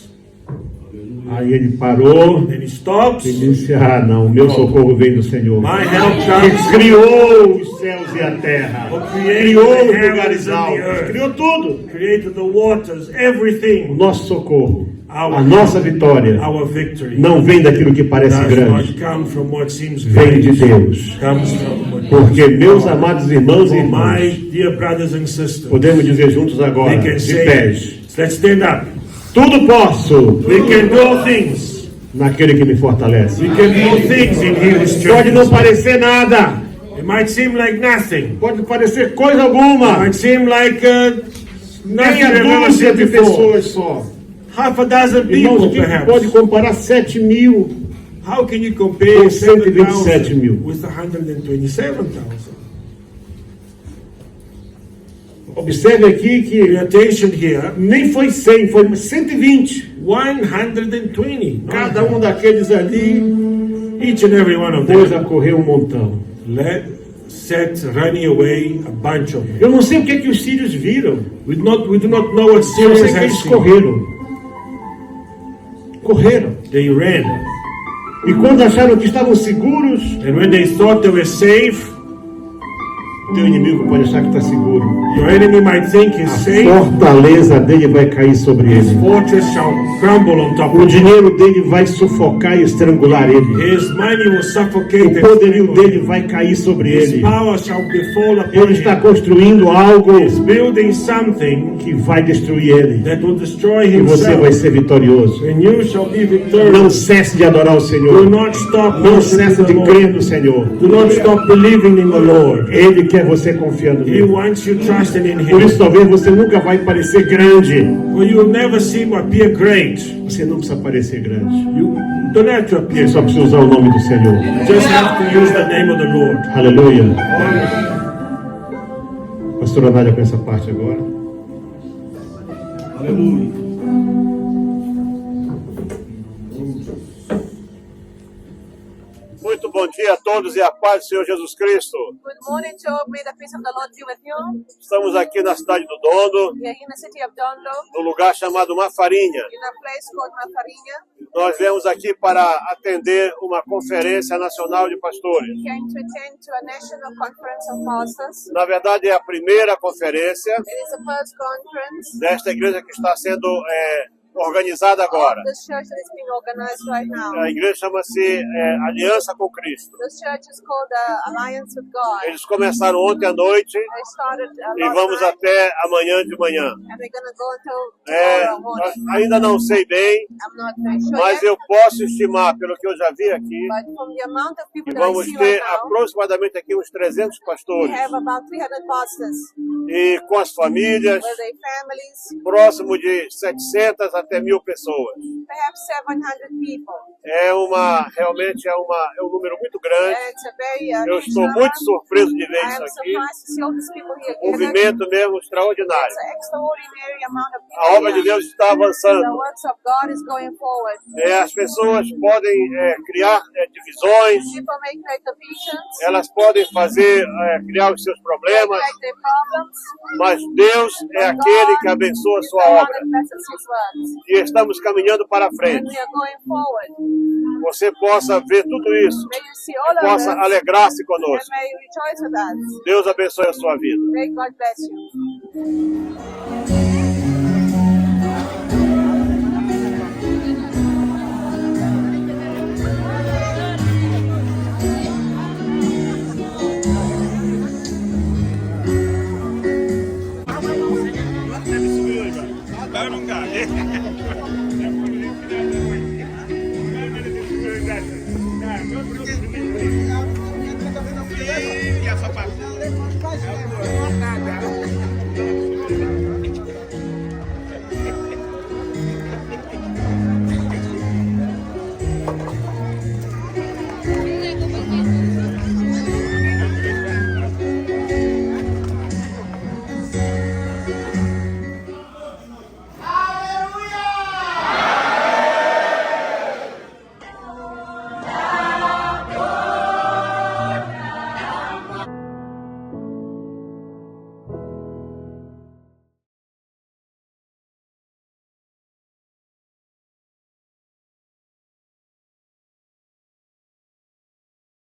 Speaker 3: Aí ele parou
Speaker 2: Then he stops.
Speaker 3: e disse: ah, não, meu socorro vem do Senhor.
Speaker 2: My help
Speaker 3: Que
Speaker 2: comes
Speaker 3: criou os céus e a terra, criou os lugares altos, criou tudo.
Speaker 2: created the waters,
Speaker 3: O
Speaker 2: everything.
Speaker 3: nosso socorro, a nossa vitória,
Speaker 2: Our victory
Speaker 3: não vem daquilo que parece
Speaker 2: does
Speaker 3: grande,
Speaker 2: not come from what seems
Speaker 3: vem de
Speaker 2: great.
Speaker 3: Deus.
Speaker 2: Comes from what
Speaker 3: Porque, meus amados irmãos e
Speaker 2: For my
Speaker 3: irmãs,
Speaker 2: dear brothers and sisters,
Speaker 3: podemos dizer juntos agora,
Speaker 2: we can
Speaker 3: de
Speaker 2: say,
Speaker 3: pés:
Speaker 2: let's stand up.
Speaker 3: tudo posso
Speaker 2: We can do all things.
Speaker 3: naquele que me fortalece.
Speaker 2: We can do things in Him who
Speaker 3: Pode não
Speaker 2: strengthens.
Speaker 3: parecer nada,
Speaker 2: It might seem like nothing.
Speaker 3: pode parecer coisa
Speaker 2: It
Speaker 3: alguma,
Speaker 2: might seem like nothing
Speaker 3: meia
Speaker 2: I've ever
Speaker 3: dúzia
Speaker 2: seen
Speaker 3: de
Speaker 2: before.
Speaker 3: pessoas só.
Speaker 2: Half a dozen
Speaker 3: Irmãos,
Speaker 2: people,
Speaker 3: o que pode
Speaker 2: perhaps.
Speaker 3: comparar 7 mil?
Speaker 2: How can you compare
Speaker 3: Com 127 mil.
Speaker 2: 7,000 with 127,000?
Speaker 3: Observe aqui
Speaker 2: Pay
Speaker 3: que
Speaker 2: attention here.
Speaker 3: nem foi 100, foi 120.
Speaker 2: 120.
Speaker 3: Cada um daqueles ali
Speaker 2: Each and every one of
Speaker 3: pôs
Speaker 2: them
Speaker 3: a correr um montão.
Speaker 2: set running away a bunch of them.
Speaker 3: Eu não sei o que é que os sírios viram.
Speaker 2: We do not know what
Speaker 3: Eu
Speaker 2: Syrians
Speaker 3: sei que
Speaker 2: have
Speaker 3: eles
Speaker 2: seen.
Speaker 3: correram. Correram.
Speaker 2: They ran.
Speaker 3: E quando acharam que estavam seguros,
Speaker 2: And when they thought they were safe,
Speaker 3: teu inimigo pode achar que está seguro.
Speaker 2: your enemy might think he's
Speaker 3: A
Speaker 2: safe.
Speaker 3: fortaleza dele vai cair sobre
Speaker 2: His
Speaker 3: ele.
Speaker 2: fortress shall crumble on top
Speaker 3: O
Speaker 2: of him.
Speaker 3: dinheiro dele vai sufocar e estrangular ele.
Speaker 2: His money will suffocate
Speaker 3: O
Speaker 2: and
Speaker 3: poderio
Speaker 2: strangle
Speaker 3: dele
Speaker 2: him.
Speaker 3: vai cair sobre
Speaker 2: His
Speaker 3: ele.
Speaker 2: power shall befall upon
Speaker 3: Ele está
Speaker 2: him.
Speaker 3: construindo algo
Speaker 2: He's building something
Speaker 3: que vai destruir ele.
Speaker 2: that will destroy
Speaker 3: E você vai
Speaker 2: himself.
Speaker 3: ser vitorioso.
Speaker 2: And you shall be
Speaker 3: Não
Speaker 2: victorious.
Speaker 3: cesse de adorar o
Speaker 2: Do
Speaker 3: Senhor.
Speaker 2: not stop
Speaker 3: Não
Speaker 2: worshiping
Speaker 3: cesse
Speaker 2: the
Speaker 3: de crer
Speaker 2: Lord.
Speaker 3: no Senhor.
Speaker 2: Do not stop believing in the Lord.
Speaker 3: Ele quer você confiando
Speaker 2: He
Speaker 3: nele.
Speaker 2: wants you trusting in
Speaker 3: Por
Speaker 2: Him.
Speaker 3: isso talvez você nunca vai parecer grande.
Speaker 2: For you will never seem to appear great.
Speaker 3: Você não precisa parecer grande.
Speaker 2: You don't have to appear.
Speaker 3: Você só precisa usar o nome do Senhor.
Speaker 2: You just have to use the name of the Lord.
Speaker 3: Aleluia. Pastora Nádia com essa parte agora.
Speaker 2: Aleluia.
Speaker 3: Muito bom dia a todos e a paz do Senhor Jesus Cristo.
Speaker 1: Good morning, Joe. May the peace of the Lord be with you.
Speaker 3: Estamos aqui na cidade do Dondo,
Speaker 1: We are in the city of Dondo,
Speaker 3: no lugar chamado Mafarinha.
Speaker 1: in a place called Mafarinha.
Speaker 3: Nós viemos aqui para atender uma conferência nacional de pastores.
Speaker 1: We came to attend to a national conference of pastors.
Speaker 3: Na verdade, é a primeira conferência
Speaker 1: It is the first conference
Speaker 3: desta igreja que está sendo organizada agora.
Speaker 1: of this church that is being organized right now.
Speaker 3: A igreja chama-se Aliança com Cristo.
Speaker 1: This church is called the Alliance with God.
Speaker 3: Eles começaram ontem à noite
Speaker 1: They started
Speaker 3: e
Speaker 1: last
Speaker 3: vamos
Speaker 1: night,
Speaker 3: até amanhã de manhã.
Speaker 1: and they're going to go until tomorrow morning.
Speaker 3: Ainda não sei bem,
Speaker 1: I'm not very sure
Speaker 3: mas
Speaker 1: yet,
Speaker 3: eu posso estimar, pelo que eu já vi aqui,
Speaker 1: but from the amount of people
Speaker 3: que
Speaker 1: that I
Speaker 3: vamos
Speaker 1: see
Speaker 3: ter
Speaker 1: right now,
Speaker 3: aproximadamente aqui uns 300
Speaker 1: we
Speaker 3: pastores.
Speaker 1: have about 300 pastors
Speaker 3: E com as famílias,
Speaker 1: with their families,
Speaker 3: próximo de 700 até 1.000 pessoas.
Speaker 1: perhaps 700 people.
Speaker 3: Realmente é um número muito grande.
Speaker 1: And it's a very
Speaker 3: Eu
Speaker 1: huge
Speaker 3: estou
Speaker 1: number.
Speaker 3: muito surpreso de ver
Speaker 1: I
Speaker 3: isso
Speaker 1: am
Speaker 3: aqui.
Speaker 1: surprised to see all these people here.
Speaker 3: Movimento mesmo extraordinário.
Speaker 1: It's an extraordinary amount of people
Speaker 3: A obra de
Speaker 1: here.
Speaker 3: Deus está
Speaker 1: The
Speaker 3: avançando.
Speaker 1: works of God is going forward.
Speaker 3: As pessoas podem criar divisões,
Speaker 1: People may create divisions,
Speaker 3: elas podem criar os seus
Speaker 1: they
Speaker 3: problemas,
Speaker 1: create their problems,
Speaker 3: mas Deus é aquele que abençoa a
Speaker 1: is
Speaker 3: sua
Speaker 1: the one
Speaker 3: obra.
Speaker 1: that blesses His works.
Speaker 3: E estamos caminhando para
Speaker 1: And
Speaker 3: frente.
Speaker 1: we are going forward.
Speaker 3: Você possa ver tudo isso,
Speaker 1: May you see all of
Speaker 3: possa
Speaker 1: us,
Speaker 3: alegrar-se
Speaker 1: and
Speaker 3: conosco.
Speaker 1: may you rejoice with us.
Speaker 3: Deus abençoe a sua vida.
Speaker 1: May God bless you.
Speaker 2: Nada.